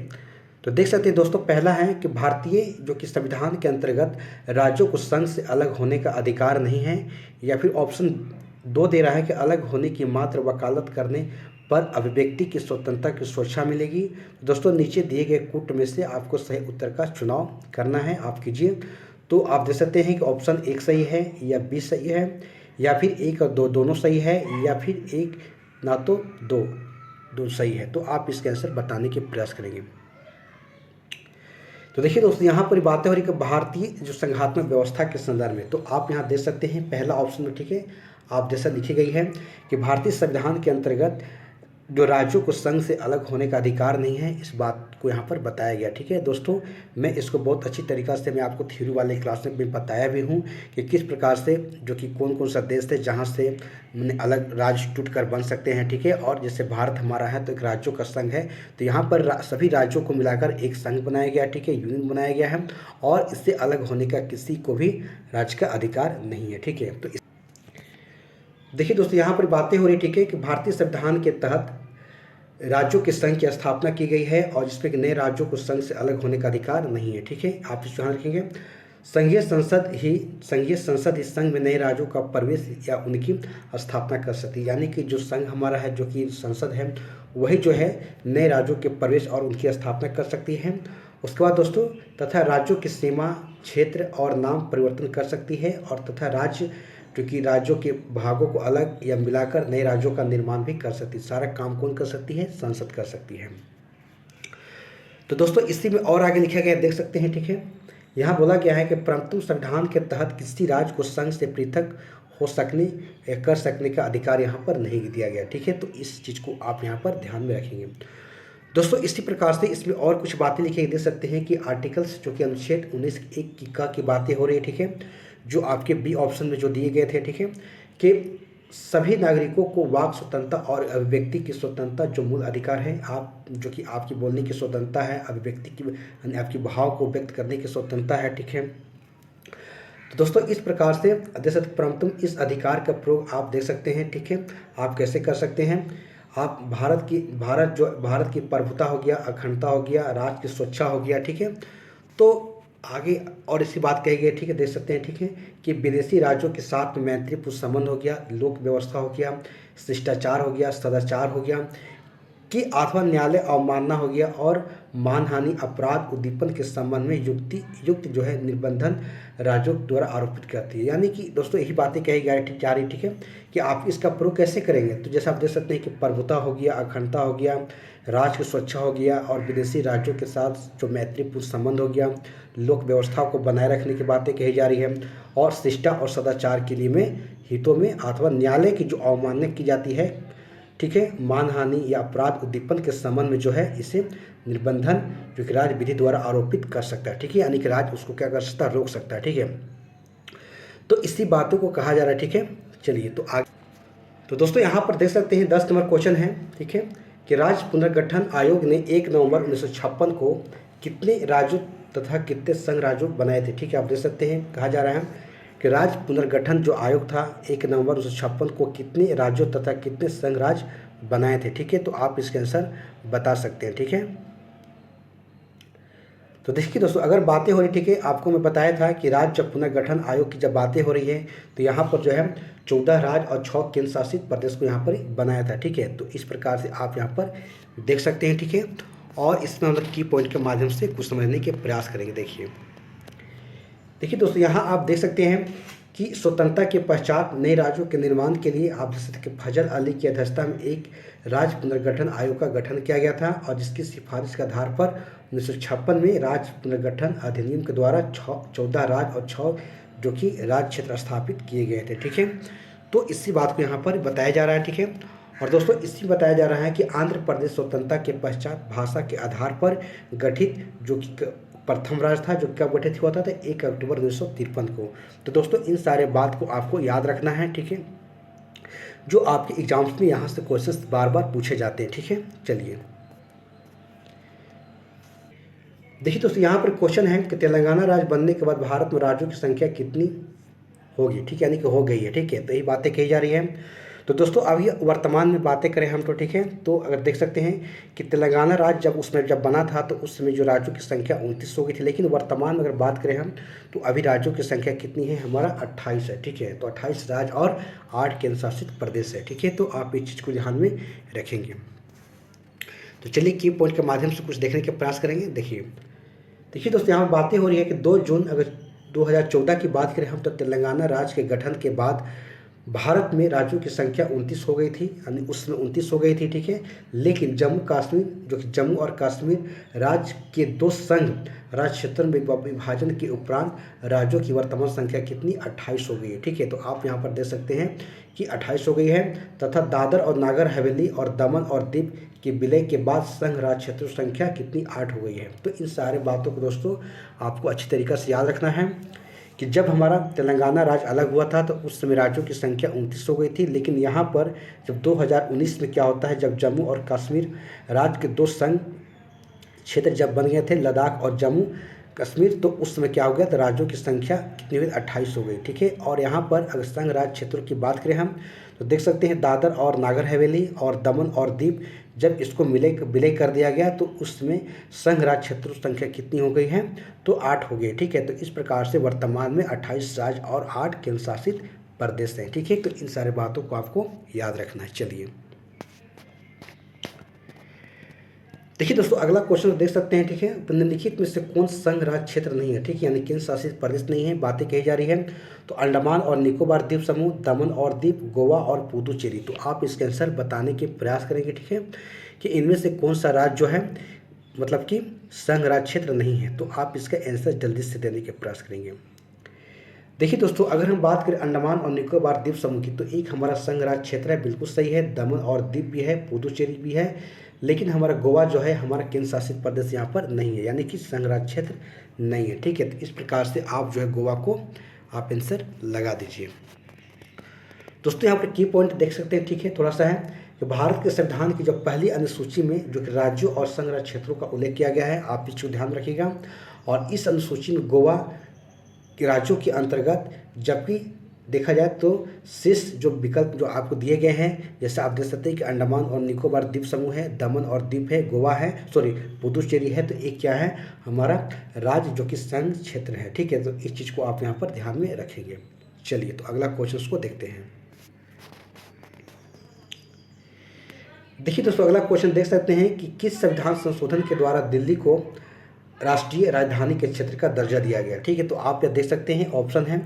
[SPEAKER 1] तो देख सकते हैं दोस्तों, पहला है कि भारतीय जो कि संविधान के अंतर्गत राज्यों को संघ से अलग होने का अधिकार नहीं है, या फिर ऑप्शन 2 दे रहा है कि अलग होने की मात्र वकालत करने पर अभिव्यक्ति की स्वतंत्रता की सुरक्षा मिलेगी। दोस्तों नीचे दिए गए कूट में से आपको सही उत्तर का चुनाव करना है, आप कीजिए। तो आप देख सकते हैं कि ऑप्शन 1 सही है या 20 सही है, या फिर 1 और 2 दोनों सही है, या फिर 1 ना तो 2 सही है। तो आप इसके आंसर बताने के प्रयास करेंगे। तो देखिए दोस्तों, यहाँ पर बातें हो रही कि भारतीय जो संघात्मक व्यवस्था के संदर्भ में, तो आप यहाँ देख सकते हैं पहला ऑप्शन में, ठीक है, आप जैसा लिखी गई है कि भारतीय संविधान के अंतर्गत जो राज्यों को संघ से अलग होने का अधिकार नहीं है, इस बात को यहाँ पर बताया गया। ठीक है दोस्तों, मैं इसको बहुत अच्छी तरीक़ा से मैं आपको थ्योरी वाले क्लास में भी बताया भी हूँ कि किस प्रकार से जो कि कौन कौन सा देश थे जहाँ से अलग राज्य टूट कर बन सकते हैं। ठीक है, और जैसे भारत हमारा है तो एक राज्यों का संघ है, तो यहाँ पर सभी राज्यों को मिलाकर एक संघ बनाया गया। ठीक है, यूनियन बनाया गया है, और इससे अलग होने का किसी को भी राज्य का अधिकार नहीं है। ठीक है, तो देखिए दोस्तों, यहाँ पर बातें हो रही, ठीक है, कि भारतीय संविधान के तहत राज्यों के संघ की स्थापना की गई है और जिसमें कि नए राज्यों को संघ से अलग होने का अधिकार नहीं है। ठीक है, आप इस ध्यान रखेंगे, संघीय संसद ही संघ में नए राज्यों का प्रवेश या उनकी स्थापना कर सकती है। यानी कि जो संघ हमारा है, जो कि संसद है, वही जो है नए राज्यों के प्रवेश और उनकी स्थापना कर सकती है। उसके बाद दोस्तों, तथा राज्यों की सीमा, क्षेत्र और नाम परिवर्तन कर सकती है, और तथा राज्य क्योंकि राज्यों के भागों को अलग या मिलाकर नए राज्यों का निर्माण भी कर सकती है। सारा काम कौन कर सकती है? संसद कर सकती है। तो दोस्तों, इसी में और आगे लिखा गया, देख सकते हैं। ठीक है, यहाँ बोला गया है कि परंतु संविधान के तहत किसी राज्य को संघ से पृथक हो सकने या कर सकने का अधिकार यहाँ पर नहीं दिया गया। ठीक है, तो इस चीज़ को आप यहाँ पर ध्यान में रखेंगे। दोस्तों, इसी प्रकार से इसमें और कुछ बातें लिखी देख सकते हैं कि आर्टिकल्स जो कि अनुच्छेद 19(1) की बातें हो रही है। ठीक है, जो आपके बी ऑप्शन में जो दिए गए थे। ठीक है, कि सभी नागरिकों को वाक स्वतंत्रता और अभिव्यक्ति की स्वतंत्रता जो मूल अधिकार है, आप जो कि आपकी बोलने की स्वतंत्रता है, अभिव्यक्ति की आपकी भाव को व्यक्त करने की स्वतंत्रता है। ठीक है, तो दोस्तों, इस प्रकार से परंतु इस अधिकार का प्रयोग आप देख सकते हैं। ठीक है, आप कैसे कर सकते हैं? आप भारत की प्रभुता हो गया, अखंडता हो गया, राज्य की सुरक्षा हो गया। ठीक है, तो आगे और इसी बात कही गई। ठीक है, देख सकते हैं। ठीक है, कि विदेशी राज्यों के साथ में मैत्रीपूर्ण संबंध हो गया, लोक व्यवस्था हो गया, शिष्टाचार हो गया, सदाचार हो गया, कि अथवा न्यायालय अवमानना हो गया, और मानहानि, अपराध, उद्दीपन के संबंध में युक्त जो है निबंधन राज्यों द्वारा आरोपित करती है। यानी कि दोस्तों, यही बातें कही जा रही। ठीक है, कि आप इसका प्रयोग कैसे करेंगे? तो जैसे आप देख सकते हैं कि प्रभुता हो गया, अखंडता हो गया, राज्य की सुरक्षा हो गया, और विदेशी राज्यों के साथ जो मैत्रीपूर्ण संबंध हो गया, लोक व्यवस्था को बनाए रखने की बातें कही जा रही है, और शिष्टा और सदाचार के लिए में हितों में अथवा न्यायालय की जो अवमानना की जाती है, ठीक है, मानहानि या अपराध उद्दीपन के संबंध में जो है इसे निर्बंधन जो कि राज्य विधि द्वारा आरोपित कर सकता है। ठीक है, यानी कि राज्य उसको क्या कर सकता है? रोक सकता है। ठीक है, तो इसी बातों को कहा जा रहा है। ठीक है, चलिए तो आगे। तो दोस्तों, यहाँ पर देख सकते हैं 10 नंबर क्वेश्चन है। ठीक है, कि राज्य पुनर्गठन आयोग ने 1 नवंबर 1956 को कितने राज्यों तथा कितने संघ राज्यों बनाए थे? ठीक है, आप देख सकते हैं, कहा जा रहा है कि राज्य पुनर्गठन जो आयोग था 1 नवंबर 1956 को कितने राज्यों तथा कितने संघ राज्य बनाए थे। ठीक है, तो आप इसके आंसर बता सकते हैं। ठीक है, तो देखिए दोस्तों, अगर बातें हो रही, ठीक है, आपको मैं बताया था कि राज्य पुनर्गठन आयोग की जब बातें हो रही है तो यहाँ पर जो है 14 राज्य और 6 केंद्र शासित प्रदेश को यहाँ पर बनाया था। ठीक है, तो इस प्रकार से आप यहाँ पर देख सकते हैं। ठीक है, और इसमें हम लोग की पॉइंट के माध्यम से कुछ समझने के प्रयास करेंगे। देखिए दोस्तों, यहाँ आप देख सकते हैं कि स्वतंत्रता के पश्चात नए राज्यों के निर्माण के लिए आप देख सकते हैं कि फजल अली की अध्यक्षता में एक राज्य पुनर्गठन आयोग का गठन किया गया था, और जिसकी सिफारिश के आधार पर 1956 में राज्य पुनर्गठन अधिनियम के द्वारा 14 राज्य और 6 जो कि राज्य क्षेत्र स्थापित किए गए थे। ठीक है, तो इसी बात को यहाँ पर बताया जा रहा है। ठीक है, और दोस्तों, इसी बताया जा रहा है कि आंध्र प्रदेश स्वतंत्रता के पश्चात भाषा के आधार पर गठित जो कि प्रथम राज्य था, जो कब गठित हुआ था? 1 अक्टूबर 1953 को। तो दोस्तों, इन सारे बात को आपको याद रखना है। ठीक है, जो आपके एग्जाम्स में यहाँ से क्वेश्चंस बार बार पूछे जाते हैं। ठीक है, चलिए देखिए दोस्तों, यहाँ पर क्वेश्चन है कि तेलंगाना राज्य बनने के बाद भारत में राज्यों की संख्या कितनी होगी? ठीक है, यानी कि हो गई है। ठीक है, तो यही बातें कही जा रही हैं। तो दोस्तों, अभी वर्तमान में बातें करें हम, तो ठीक है, तो अगर देख सकते हैं कि तेलंगाना राज्य जब बना था तो उस समय जो राज्यों की संख्या 29 हो गई थी, लेकिन वर्तमान में अगर बात करें हम तो अभी राज्यों की संख्या कितनी है? हमारा 28 है। ठीक है, तो 28 राज्य और 8 केंद्र शासित प्रदेश है। ठीक है, तो आप इस चीज़ को ध्यान में रखेंगे। तो चलिए की पॉइंट के माध्यम से कुछ देखने के प्रयास करेंगे। देखिए दोस्तों, यहाँ बातें हो रही है कि 2 जून अगर 2014 की बात करें हम, तो तेलंगाना राज्य के गठन के बाद भारत में राज्यों की संख्या 29 हो गई थी, यानी उसमें 29 हो गई थी, ठीक है। लेकिन जम्मू कश्मीर, जो कि जम्मू और कश्मीर राज्य के दो संघ राज्य क्षेत्रों में विभाजन के उपरांत राज्यों की वर्तमान संख्या कितनी, 28 हो गई है, ठीक है। तो आप यहाँ पर देख सकते हैं कि 28 हो गई है। तथा दादर और नागर हवेली और दमन और दीव के विलय के बाद संघ राज्य क्षेत्रों की संख्या कितनी, 8 हो गई है। तो इन सारे बातों को दोस्तों आपको अच्छी तरीक़े से याद रखना है कि जब हमारा तेलंगाना राज्य अलग हुआ था तो उस समय राज्यों की संख्या 29 हो गई थी। लेकिन यहाँ पर जब 2019 में क्या होता है, जब जम्मू और कश्मीर राज्य के दो संघ क्षेत्र जब बन गए थे, लद्दाख और जम्मू कश्मीर, तो उस समय क्या हो गया, तो राज्यों की संख्या कितनी हुई, 28 हो गई, ठीक है। और यहाँ पर अगर संघ राज्य क्षेत्रों की बात करें हम, तो देख सकते हैं दादर और नागर हवेली और दमन और दीव जब इसको विलय कर दिया गया तो उसमें संघ राज्य क्षेत्रों की संख्या कितनी हो गई है, तो 8 हो गई, ठीक है। तो इस प्रकार से वर्तमान में 28 राज्य और 8 केंद्र शासित प्रदेश हैं, ठीक है। तो इन सारे बातों को आपको याद रखना है। चलिए देखिए दोस्तों, अगला क्वेश्चन देख सकते हैं, ठीक है। निम्नलिखित में से कौन संघ राज्य क्षेत्र नहीं है, ठीक है, यानी केंद्र शासित प्रदेश नहीं है, बातें कही जा रही है। तो अंडमान और निकोबार द्वीप समूह, दमन और दीव, गोवा और पुदुचेरी। तो आप इसके आंसर बताने के प्रयास करेंगे, ठीक है, कि इनमें से कौन सा राज्य जो है मतलब कि संघ राज्य क्षेत्र नहीं है। तो आप इसका आंसर जल्दी से देने के प्रयास करेंगे। देखिए दोस्तों, अगर हम बात करें अंडमान और निकोबार द्वीप समूह की, तो एक हमारा संघ राज्य क्षेत्र है, बिल्कुल सही है। दमन और दीव भी है, पुदुचेरी भी है, लेकिन हमारा गोवा जो है हमारा केंद्र शासित प्रदेश यहाँ पर नहीं है, यानी कि संघ राज्य क्षेत्र नहीं है, ठीक है। तो इस प्रकार से आप जो है गोवा को आप आंसर लगा दीजिए। दोस्तों यहाँ पर की पॉइंट देख सकते हैं, ठीक है, थोड़ा सा है कि भारत के संविधान की जो पहली अनुसूची में जो कि राज्यों और संघ राज्य क्षेत्रों का उल्लेख किया गया है, आप इसको ध्यान रखिएगा। और इस अनुसूची में गोवा के राज्यों के अंतर्गत, जबकि देखा जाए तो शेष जो विकल्प जो आपको दिए गए हैं, जैसे आप देख सकते हैं कि अंडमान और निकोबार द्वीप समूह है, दमन और दीव है, गोवा है, पुदुचेरी है, तो एक क्या है हमारा राज्य जो कि संघ क्षेत्र है, ठीक है। तो इस चीज़ को आप यहाँ पर ध्यान में रखेंगे। चलिए तो अगला क्वेश्चन को देखते हैं। देखिए दोस्तों, अगला क्वेश्चन देख सकते हैं कि किस संविधान संशोधन के द्वारा दिल्ली को राष्ट्रीय राजधानी के क्षेत्र का दर्जा दिया गया, ठीक है। तो आप यह देख सकते हैं, ऑप्शन है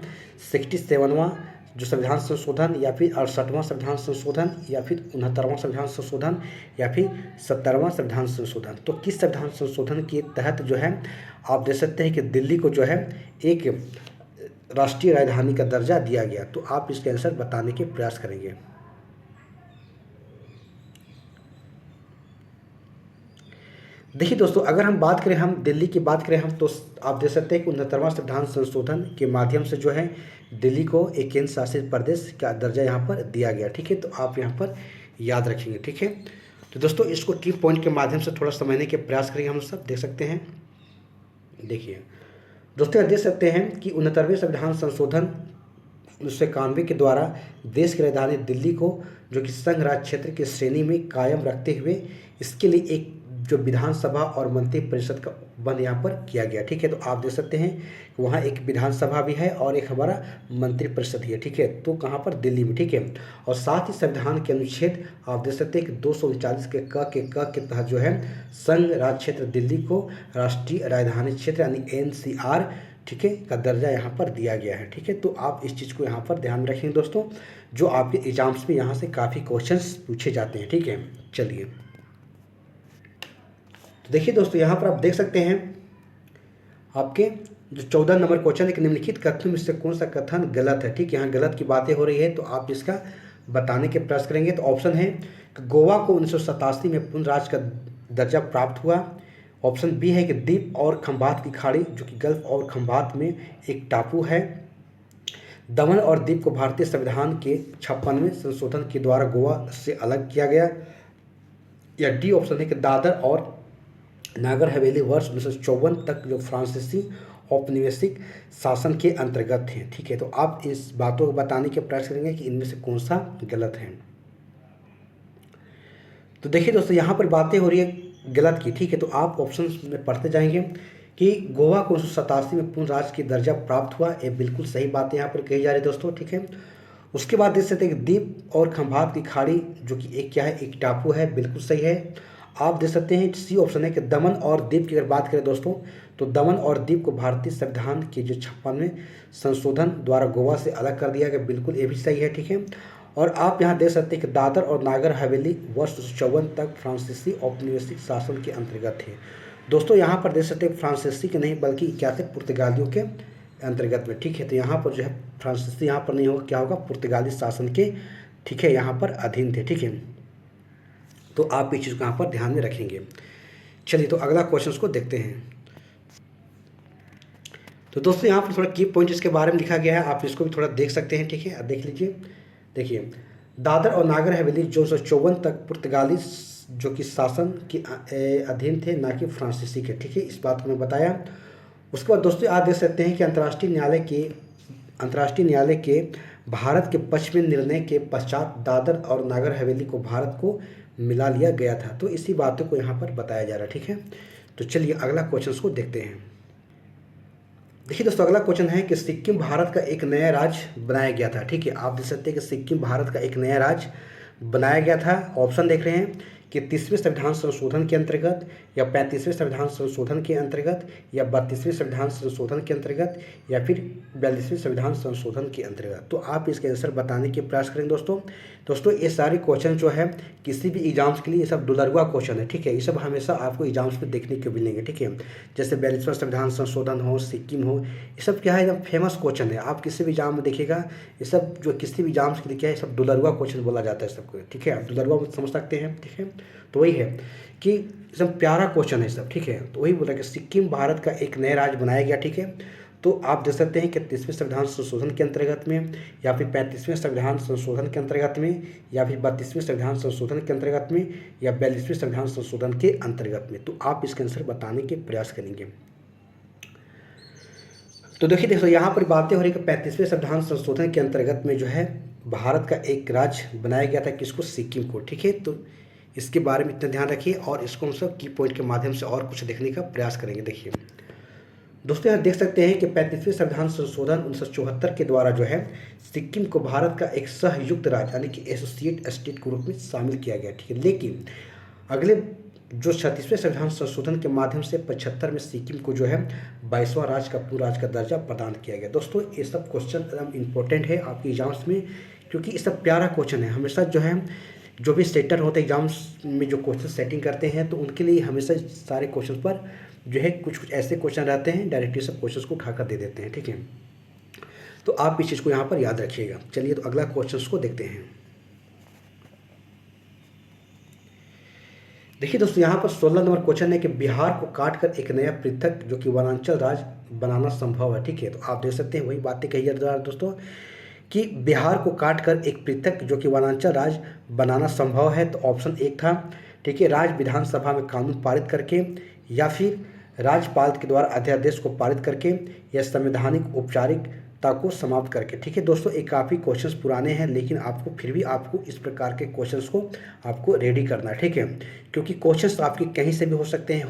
[SPEAKER 1] 67वां जो संविधान संशोधन, या फिर 68वां संविधान संशोधन, या फिर 69वां संविधान संशोधन, या फिर 70वां संविधान संशोधन। तो किस संविधान संशोधन के तहत जो है आप देख सकते हैं कि दिल्ली को जो है एक राष्ट्रीय राजधानी का दर्जा दिया गया। तो आप इसके आंसर बताने के प्रयास करेंगे। देखिए दोस्तों, अगर हम बात करें, हम दिल्ली की बात करें हम, तो आप देख सकते हैं कि 69वां संविधान संशोधन के माध्यम से जो है दिल्ली को एक केंद्र शासित प्रदेश का दर्जा यहाँ पर दिया गया, ठीक है। तो आप यहाँ पर याद रखेंगे, ठीक है। तो दोस्तों इसको की पॉइंट के माध्यम से थोड़ा समझने के प्रयास करेंगे हम सब। देख सकते हैं, देखिए दोस्तों देख सकते हैं कि 69वें संविधान संशोधन 1991 के द्वारा देश की राजधानी दिल्ली को जो कि संघ राज्य क्षेत्र की श्रेणी में कायम रखते हुए इसके लिए एक जो विधानसभा और मंत्री परिषद का बंद यहाँ पर किया गया, ठीक है। तो आप देख सकते हैं कि वहाँ एक विधानसभा भी है और एक हमारा मंत्री परिषद ही है, ठीक है। तो कहाँ पर, दिल्ली में, ठीक है। और साथ ही संविधान के अनुच्छेद आप देख सकते हैं कि 239 के क के तहत जो है संघ राज्य क्षेत्र दिल्ली को राष्ट्रीय राजधानी क्षेत्र यानी NCR, ठीक है, का दर्जा यहाँ पर दिया गया है, ठीक है। तो आप इस चीज़ को यहाँ पर ध्यान रखेंगे दोस्तों, जो आपके एग्जाम्स में यहाँ से काफ़ी क्वेश्चंस पूछे जाते हैं, ठीक है। चलिए तो देखिए दोस्तों, यहाँ पर आप देख सकते हैं आपके जो 14 नंबर क्वेश्चन है कि निम्नलिखित कथनों में से कौन सा कथन गलत है, ठीक है। यहाँ गलत की बातें हो रही है, तो आप इसका बताने के प्रयास करेंगे। तो ऑप्शन है कि गोवा को 1987 में पूर्ण राज्य का दर्जा प्राप्त हुआ। ऑप्शन बी है कि द्वीप और खंबात की खाड़ी जो कि गल्फ और खंबात में एक टापू है। दमन और दीव को भारतीय संविधान के 56वें संशोधन के द्वारा गोवा से अलग किया गया। या डी ऑप्शन है कि दादर और नागर हवेली वर्ष 1954 तक जो फ्रांसीसी औपनिवेशिक शासन के अंतर्गत थे, ठीक है। तो आप इस बातों को बताने के प्रयास करेंगे कि इनमें से कौन सा गलत है। तो देखिए दोस्तों, यहाँ पर बातें हो रही है गलत की, ठीक है। तो आप ऑप्शन में पढ़ते जाएंगे कि गोवा को 1987 में पूर्ण राज्य की दर्जा प्राप्त हुआ, ये बिल्कुल सही बात यहाँ पर कही जा रही है दोस्तों, ठीक है। उसके बाद देख सकते हैं कि द्वीप और खंबात की खाड़ी जो कि एक क्या है, एक टापू है, बिल्कुल सही है। आप देख सकते हैं सी ऑप्शन है कि दमन और दीव की अगर बात करें दोस्तों, तो दमन और दीव को भारतीय संविधान के जो 56वें संशोधन द्वारा गोवा से अलग कर दिया गया, बिल्कुल ये भी सही है, ठीक है। और आप यहाँ देख सकते हैं कि दादर और नागर हवेली वर्ष 1954 तक फ्रांसीसी औपनिवेशिक शासन के अंतर्गत थे। दोस्तों यहाँ पर देख सकते हैं फ्रांसीसी के नहीं बल्कि क्या थे, पुर्तगालियों के अंतर्गत में, ठीक है। तो यहाँ पर जो है फ्रांसीसी यहाँ पर नहीं होगा, क्या होगा, पुर्तगाली शासन के, ठीक है, यहाँ पर अधीन थे, ठीक है। तो आप इस चीज़ को यहाँ पर ध्यान में रखेंगे। चलिए तो अगला क्वेश्चन को देखते हैं। तो दोस्तों यहाँ पर थोड़ा की पॉइंट इसके बारे में लिखा गया है, आप इसको भी थोड़ा देख सकते हैं, ठीक है। देख लीजिए, देखिए दादर और नागर हवेली जो 1954 तक पुर्तगाली जो कि शासन के अधीन थे, ना कि फ्रांसीसी के, ठीक है। इस बात को मैं बताया। उसके बाद दोस्तों आप देख सकते हैं कि अंतर्राष्ट्रीय न्यायालय के भारत के पक्ष में निर्णय के पश्चात दादर और नागर हवेली को भारत को मिला लिया गया था। तो इसी बातों को यहाँ पर बताया जा रहा है, ठीक है। तो चलिए अगला क्वेश्चन को देखते हैं। देखिए दोस्तों अगला क्वेश्चन है कि सिक्किम भारत का एक नया राज्य बनाया गया था, ठीक है। आप देख सकते हैं कि सिक्किम भारत का एक नया राज्य बनाया गया था। ऑप्शन देख रहे हैं कि 30वें संविधान संशोधन के अंतर्गत, या 35वें संविधान संशोधन के अंतर्गत, या 32वें संविधान संशोधन के अंतर्गत, या फिर 42वें संविधान संशोधन के अंतर्गत। तो आप इसके आंसर बताने के प्रयास करेंगे दोस्तों ये सारे क्वेश्चन जो है किसी भी एग्जाम्स के लिए ये सब दुलरुआ क्वेश्चन है, ठीक है। ये सब हमेशा आपको एग्जाम्स में देखने को मिलेंगे, ठीक है। जैसे 42वां संविधान संशोधन हो, सिक्किम हो, ये सब क्या है, एकदम फेमस क्वेश्चन है। आप किसी भी एग्जाम में देखिएगा ये सब जो किसी भी एग्जाम्स के लिए क्या है, सब दुलरुआ क्वेश्चन बोला जाता है सबको, ठीक है। आप दुलरुआ समझ सकते हैं, ठीक है। तो वही है कि एकदम प्यारा क्वेश्चन है सब, ठीक है। तो वही बोला कि सिक्किम भारत का एक नया राज्य बनाया गया, ठीक है। तो आप देख सकते हैं कि 30वें संविधान संशोधन के अंतर्गत में, या फिर 35वें संविधान संशोधन के अंतर्गत में, या फिर 32वें संविधान संशोधन के अंतर्गत में, या 42वें संविधान संशोधन के अंतर्गत में। तो आप इसके आंसर बताने के प्रयास करेंगे। तो देखिए यहाँ पर बातें हो रही कि 35वें संविधान संशोधन के अंतर्गत में जो है भारत का एक राज्य बनाया गया था, किसको, सिक्किम को, ठीक है। तो इसके बारे में इतना ध्यान रखिए और इसको हम सब की पॉइंट के माध्यम से और कुछ देखने का प्रयास करेंगे। देखिए दोस्तों यहाँ देख सकते हैं कि 35वें संविधान संशोधन 1974 के द्वारा जो है सिक्किम को भारत का एक सहयुक्त राज्य यानी कि एसोसिएट स्टेट के रूप में शामिल किया गया, ठीक है। लेकिन अगले जो 36वें संविधान संशोधन के माध्यम से 75 में सिक्किम को जो है 22वां राज्य का पूर्ण राज्य का दर्जा प्रदान किया गया। दोस्तों ये सब क्वेश्चन एकदम इम्पोर्टेंट है आपके एग्जाम्स में, क्योंकि ये सब प्यारा क्वेश्चन है। हमेशा जो है जो भी सेटर होते हैं एग्जाम्स में जो क्वेश्चन सेटिंग करते हैं, तो उनके लिए हमेशा सारे क्वेश्चन पर जो है कुछ कुछ ऐसे क्वेश्चन रहते हैं, डायरेक्टली सब क्वेश्चन को उठाकर दे देते हैं, ठीक है। तो आप इस चीज़ को यहाँ पर याद रखिएगा। चलिए तो अगला क्वेश्चन को देखते हैं। देखिए दोस्तों यहाँ पर 16 नंबर क्वेश्चन है कि बिहार को काटकर एक नया पृथक जो कि वनांचल राज्य बनाना संभव है, ठीक है। तो आप देख सकते हैं वही बातें कही जा रही है दोस्तों कि बिहार को काटकर एक पृथक जो कि वनांचल राज्य बनाना संभव है। तो ऑप्शन एक था, ठीक है, राज्य विधानसभा में कानून पारित करके, या फिर राज्यपाल के द्वारा अध्यादेश को पारित करके, या संवैधानिक औपचारिकता को समाप्त करके, ठीक है। दोस्तों ये काफ़ी क्वेश्चंस पुराने हैं, लेकिन आपको फिर भी आपको इस प्रकार के क्वेश्चंस को आपको रेडी करना है, ठीक है। क्योंकि क्वेश्चंस आपके कहीं से भी हो सकते हैं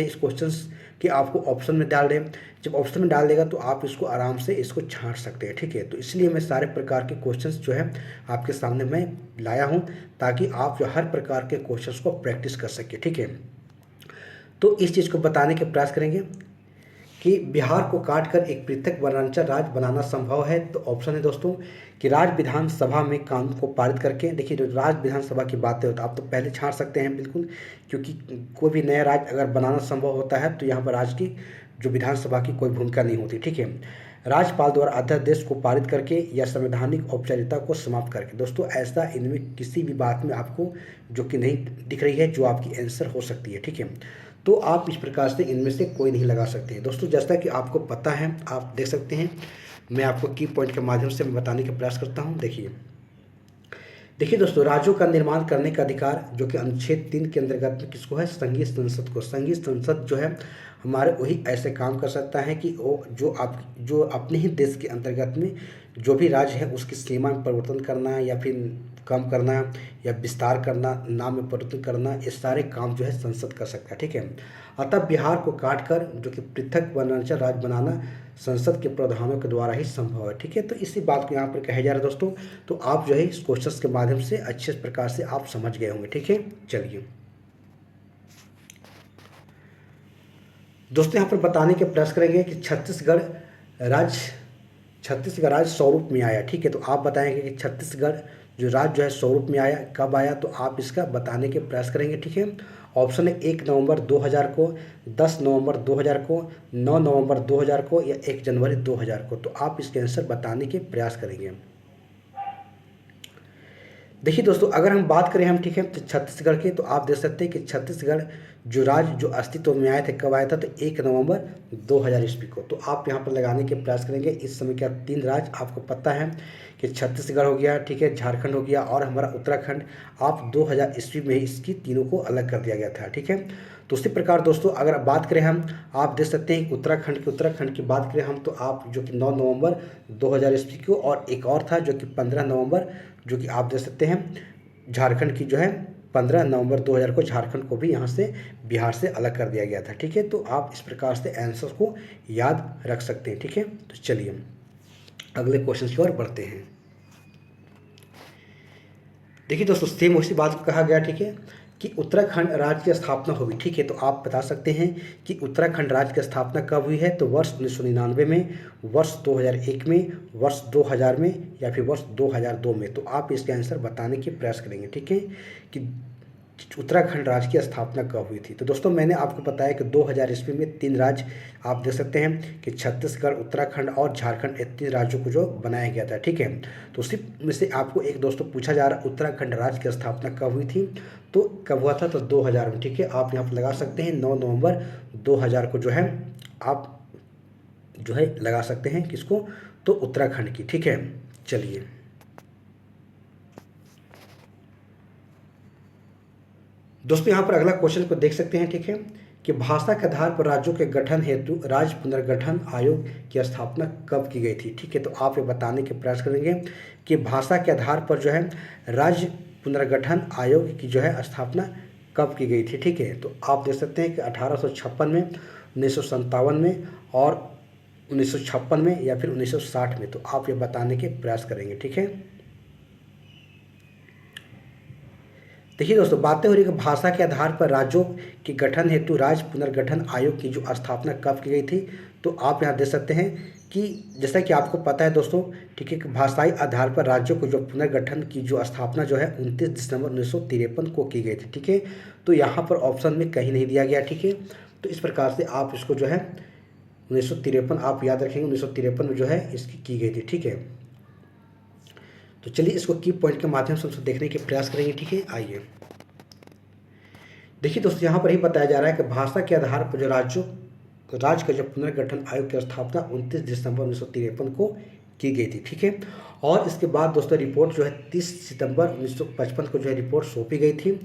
[SPEAKER 1] इस क्वेश्चंस कि आपको ऑप्शन में डाल दें। जब ऑप्शन में डाल देगा तो आप इसको आराम से इसको छांट सकते हैं, ठीक है। तो इसलिए मैं सारे प्रकार के क्वेश्चंस जो है आपके सामने मैं लाया हूँ, ताकि आप जो हर प्रकार के क्वेश्चंस को प्रैक्टिस कर सकें, ठीक है। तो इस चीज़ को बताने के प्रयास करेंगे कि बिहार को काटकर एक पृथक वनांचल राज्य बनाना संभव है। तो ऑप्शन है दोस्तों कि राज्य विधानसभा में कानून को पारित करके। देखिए जो राज्य विधानसभा की बातें होती है आप तो पहले छांट सकते हैं बिल्कुल, क्योंकि कोई भी नया राज्य अगर बनाना संभव होता है तो यहाँ पर राज्य की जो विधानसभा की कोई भूमिका नहीं होती, ठीक है। राज्यपाल द्वारा अध्यादेश को पारित करके या संवैधानिक औपचारिकता को समाप्त करके। दोस्तों ऐसा इनमें किसी भी बात में आपको जो कि नहीं दिख रही है जो आपकी आंसर हो सकती है, ठीक है। तो आप इस प्रकार से इनमें से कोई नहीं लगा सकते हैं। दोस्तों जैसा कि आपको पता है आप देख सकते हैं, मैं आपको की पॉइंट के माध्यम से मैं बताने का प्रयास करता हूं। देखिए दोस्तों, राज्यों का निर्माण करने का अधिकार जो कि अनुच्छेद 3 के अंतर्गत में किसको है, संघीय संसद को। संघीय संसद जो है हमारे वही ऐसे काम कर सकता है कि वो जो अपने ही देश के अंतर्गत में जो भी राज्य है उसकी सीमा में परिवर्तन करना या फिर कम करना या विस्तार करना, नाम में परिवर्तन करना, ये सारे काम जो है संसद कर सकता है, ठीक है। अतः बिहार को काटकर जो कि पृथक वनांचल राज्य बनाना संसद के प्रावधानों के द्वारा ही संभव है, ठीक है। तो इसी बात को यहाँ पर कहा जा रहा है दोस्तों। तो आप जो है इस क्वेश्चन के माध्यम से अच्छे प्रकार से आप समझ गए होंगे, ठीक है। चलिए दोस्तों यहाँ पर बताने के प्रयास करेंगे कि छत्तीसगढ़ राज्य स्वरूप में आया। ठीक है, तो आप बताएंगे कि छत्तीसगढ़ जो राज्य जो है स्वरूप में आया, कब आया, तो आप इसका बताने के प्रयास करेंगे। ठीक है, ऑप्शन है 1 नवंबर 2000 को, 10 नवंबर 2000 को, 9 नवंबर 2000 को या 1 जनवरी 2000 को। तो आप इसके आंसर बताने के प्रयास करेंगे। देखिए दोस्तों, अगर हम बात करें ठीक है, तो छत्तीसगढ़ के, तो आप देख सकते हैं कि छत्तीसगढ़ जो राज्य जो अस्तित्व में आए थे, कब आया था, तो 1 नवंबर 2000 ईस्वी को। तो आप यहाँ पर लगाने के प्रयास करेंगे। इस समय क्या 3 राज्य आपको पता है कि छत्तीसगढ़ हो गया, ठीक है, झारखंड हो गया और हमारा उत्तराखंड। आप 2000 ईस्वी में इसकी तीनों को अलग कर दिया गया था। ठीक है, तो उसी प्रकार दोस्तों अगर बात करें हम, आप देख सकते हैं उत्तराखंड की बात करें हम, तो आप जो कि 9 नवंबर 2000 ईस्वी को, और एक और था जो कि 15 नवंबर, जो कि आप देख सकते हैं झारखंड की जो है 15 नवंबर 2000 को झारखंड को भी यहाँ से बिहार से अलग कर दिया गया था। ठीक है, तो आप इस प्रकार से आंसर को याद रख सकते हैं। ठीक है, तो चलिए अगले क्वेश्चन की ओर बढ़ते हैं। देखिए दोस्तों, सेम उसी बात को कहा गया, ठीक है, कि उत्तराखंड राज्य की स्थापना हुई। ठीक है, तो आप बता सकते हैं कि उत्तराखंड राज्य की स्थापना कब हुई है, तो वर्ष 1999 में, वर्ष 2001 में, वर्ष 2000 में या फिर वर्ष 2002 में। तो आप इसके आंसर बताने के प्रयास करेंगे। ठीक है, कि उत्तराखंड राज्य की स्थापना कब हुई थी। तो दोस्तों मैंने आपको बताया कि 2000 ईस्वी में 3 राज्य आप देख सकते हैं कि छत्तीसगढ़, उत्तराखंड और झारखंड, ये 3 राज्यों को जो बनाया गया था। ठीक है, तो उसी में से आपको एक दोस्तों पूछा जा रहा, उत्तराखंड राज्य की स्थापना कब हुई थी, तो कब हुआ था, तो 2000 में। ठीक है, आप यहाँ पर लगा सकते हैं 9 नवंबर 2000 को जो है आप जो है लगा सकते हैं किसको, तो उत्तराखंड की। ठीक है, चलिए दोस्तों यहाँ पर अगला क्वेश्चन को देख सकते हैं। ठीक है, कि भाषा के आधार पर राज्यों के गठन हेतु राज्य पुनर्गठन आयोग की स्थापना कब की गई थी। ठीक है, तो आप ये बताने के प्रयास करेंगे कि भाषा के आधार पर जो है राज्य पुनर्गठन आयोग की जो है स्थापना कब की गई थी। ठीक है, तो आप देख सकते हैं कि 1856 में, 1957 में और 1956 में या फिर 1960 में। तो आप ये बताने के प्रयास करेंगे। ठीक है, देखिए दोस्तों, बातें हो रही है कि भाषा के आधार पर राज्यों के गठन हेतु राज्य पुनर्गठन आयोग की जो स्थापना कब की गई थी। तो आप यहाँ देख सकते हैं कि जैसा कि आपको पता है दोस्तों, ठीक है, कि भाषाई आधार पर राज्यों को जो पुनर्गठन की जो स्थापना जो है 29 दिसंबर 1953 को की गई थी। ठीक है, तो यहाँ पर ऑप्शन में कहीं नहीं दिया गया। ठीक है, तो इस प्रकार से आप इसको जो है 1953 आप याद रखेंगे, 1953 में जो है इसकी की गई थी। ठीक है, तो चलिए इसको की पॉइंट के माध्यम से उसको देखने के प्रयास करेंगे। ठीक है, आइए देखिए दोस्तों, यहाँ पर ही बताया जा रहा है कि भाषा के आधार पर जो राज्य का जो पुनर्गठन आयोग की स्थापना 29 दिसंबर 1953 को की गई थी। ठीक है, और इसके बाद दोस्तों रिपोर्ट जो है 30 सितंबर 1955 को जो है रिपोर्ट सौंपी गई थी।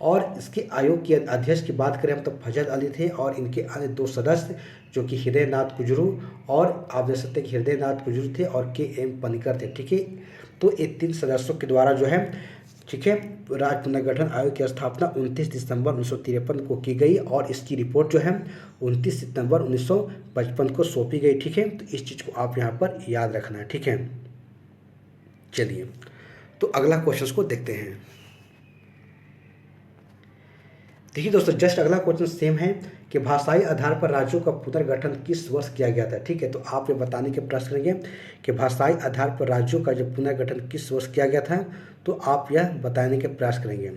[SPEAKER 1] और इसके आयोग के अध्यक्ष की बात करें हम तो फजल अली थे, और इनके अन्य 2 सदस्य जो कि हृदय नाथ कुजरू, और आप देख सकते हैं कि हृदय नाथ कुजरू थे और KM पनिकर थे। ठीक है, तो ये 3 सदस्यों के द्वारा जो है, ठीक है, राज्य पुनर्गठन आयोग की स्थापना 29 दिसंबर 1953 को की गई और इसकी रिपोर्ट जो है 29 सितंबर 1955 को सौंपी गई। ठीक है, तो इस चीज़ को आप यहाँ पर याद रखना है। ठीक है, चलिए तो अगला क्वेश्चन को देखते हैं। देखिए दोस्तों, जस्ट अगला क्वेश्चन सेम है कि भाषाई आधार पर राज्यों का पुनर्गठन किस वर्ष किया गया था। ठीक है, तो आप ये बताने के प्रयास करेंगे कि भाषाई आधार पर राज्यों का जो पुनर्गठन किस वर्ष किया गया था। तो आप यह बताने के प्रयास करेंगे।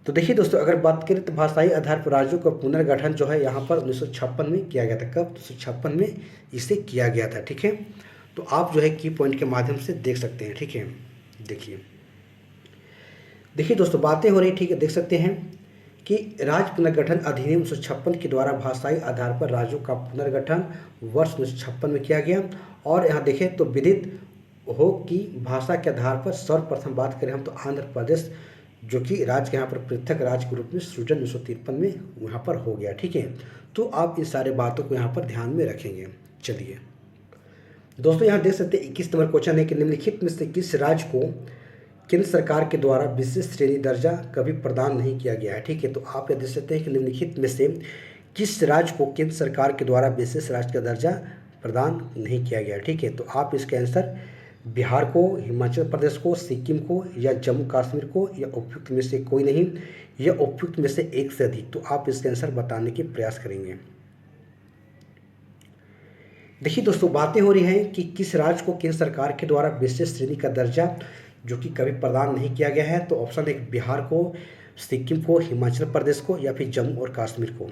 [SPEAKER 1] तो देखिए दोस्तों, अगर बात करें तो भाषाई आधार पर राज्यों का पुनर्गठन जो है यहाँ पर 1956 में किया गया था। कब? 1956 में इसे किया गया था। ठीक है, तो आप जो है की पॉइंट के माध्यम से देख सकते हैं। ठीक है, देखिए दोस्तों, बातें हो रही, ठीक है, देख सकते हैं कि राज्य पुनर्गठन अधिनियम 1956 के द्वारा भाषाई आधार पर राज्यों का पुनर्गठन वर्ष 1956 में किया गया। और यहाँ देखें तो विदित हो कि भाषा के आधार पर सर्वप्रथम बात करें हम तो आंध्र प्रदेश जो कि राज्य के यहाँ पर पृथक राज्य के रूप में सृजन 1953 में यहाँ पर हो गया। ठीक है, तो आप इन सारे बातों को यहाँ पर ध्यान में रखेंगे। चलिए दोस्तों, यहाँ देख सकते हैं 21 नंबर क्वेश्चन है कि निम्नलिखित में से किस राज्य को केंद्र सरकार के द्वारा विशेष श्रेणी दर्जा कभी प्रदान नहीं किया गया है। ठीक है, तो आप ये देख सकते हैं कि निम्नलिखित में से किस राज्य को केंद्र सरकार के द्वारा विशेष राज्य का दर्जा प्रदान नहीं किया गया। ठीक है, तो आप इसका आंसर बिहार को, हिमाचल प्रदेश को, सिक्किम को या जम्मू कश्मीर को, या उपयुक्त में से कोई नहीं, या उपयुक्त में से एक से अधिक। तो आप इसका आंसर बताने के प्रयास करेंगे। देखिए दोस्तों, बातें हो रही हैं कि किस राज्य को केंद्र सरकार के द्वारा विशेष श्रेणी का दर्जा जो कि कभी प्रदान नहीं किया गया है। तो ऑप्शन एक बिहार को, सिक्किम को, हिमाचल प्रदेश को या फिर जम्मू और कश्मीर को।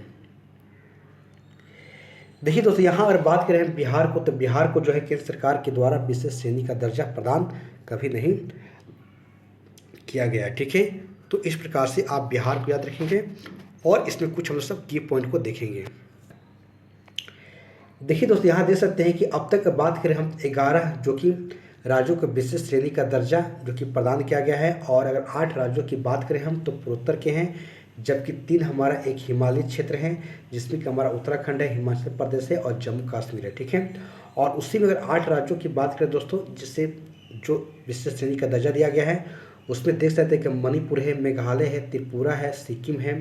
[SPEAKER 1] देखिए दोस्तों, यहाँ अगर बात करें बिहार को, तो बिहार को जो है केंद्र सरकार के द्वारा विशेष श्रेणी का दर्जा प्रदान कभी नहीं किया गया है। ठीक है, तो इस प्रकार से आप बिहार को याद रखेंगे और इसमें कुछ हम सब की पॉइंट को देखेंगे। देखिए दोस्तों, यहाँ देख सकते हैं कि अब तक बात करें हम 11 जो कि राज्यों को विशेष श्रेणी का दर्जा जो कि प्रदान किया गया है, और अगर 8 राज्यों की बात करें हम तो पूर्वोत्तर के हैं, जबकि 3 हमारा एक हिमालय क्षेत्र है जिसमें कि हमारा उत्तराखंड है, हिमाचल प्रदेश है और जम्मू कश्मीर है। ठीक है, और उसी में अगर 8 राज्यों की बात करें दोस्तों जिससे जो विशेष श्रेणी का दर्जा दिया गया है, उसमें देख सकते हैं कि मणिपुर है, मेघालय है, त्रिपुरा है, सिक्किम है,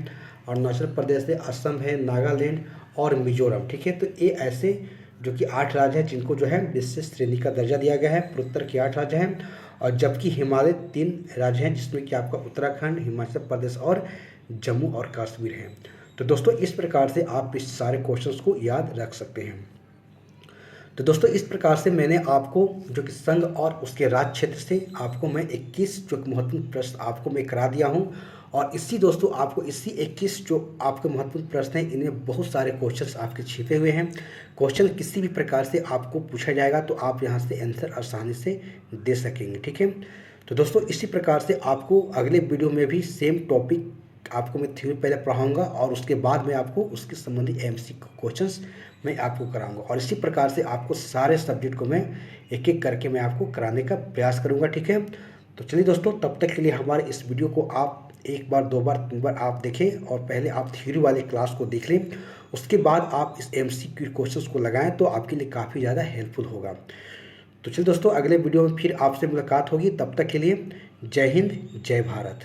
[SPEAKER 1] अरुणाचल प्रदेश है, असम है, नागालैंड और मिजोरम। ठीक है, तो ये ऐसे जो कि 8 राज्य हैं जिनको जो है विशेष श्रेणी का दर्जा दिया गया है। पूर्वोत्तर के 8 राज्य हैं, और जबकि हिमालय 3 राज्य हैं जिसमें कि आपका उत्तराखंड, हिमाचल प्रदेश और जम्मू और कश्मीर है। तो दोस्तों, इस प्रकार से आप इस सारे क्वेश्चंस को याद रख सकते हैं। तो दोस्तों, इस प्रकार से मैंने आपको जो कि संघ और उसके राज्य क्षेत्र से आपको मैं 21 जो महत्वपूर्ण प्रश्न आपको मैं करा दिया हूं, और इसी दोस्तों आपको इसी 21 जो आपके महत्वपूर्ण प्रश्न हैं, इनमें बहुत सारे क्वेश्चंस आपके छिपे हुए हैं। क्वेश्चन किसी भी प्रकार से आपको पूछा जाएगा तो आप यहां से आंसर आसानी से दे सकेंगे। ठीक है, तो दोस्तों इसी प्रकार से आपको अगले वीडियो में भी सेम टॉपिक आपको मैं थ्योरी पहले पढ़ाऊंगा और उसके बाद मैं आपको उसके संबंधी एमसीक्यू क्वेश्चंस मैं आपको कराऊंगा, और इसी प्रकार से आपको सारे सब्जेक्ट को मैं एक एक करके मैं आपको कराने का प्रयास करूंगा। ठीक है, तो चलिए दोस्तों, तब तक के लिए हमारे इस वीडियो को आप 1 बार 2 बार 3 बार आप देखें, और पहले आप थ्योरी वाले क्लास को देख लें, उसके बाद आप इस एमसीक्यू क्वेश्चंस को लगाएं तो आपके लिए काफ़ी ज़्यादा हेल्पफुल होगा। तो चलिए दोस्तों, अगले वीडियो में फिर आपसे मुलाकात होगी। तब तक के लिए जय हिंद, जय भारत।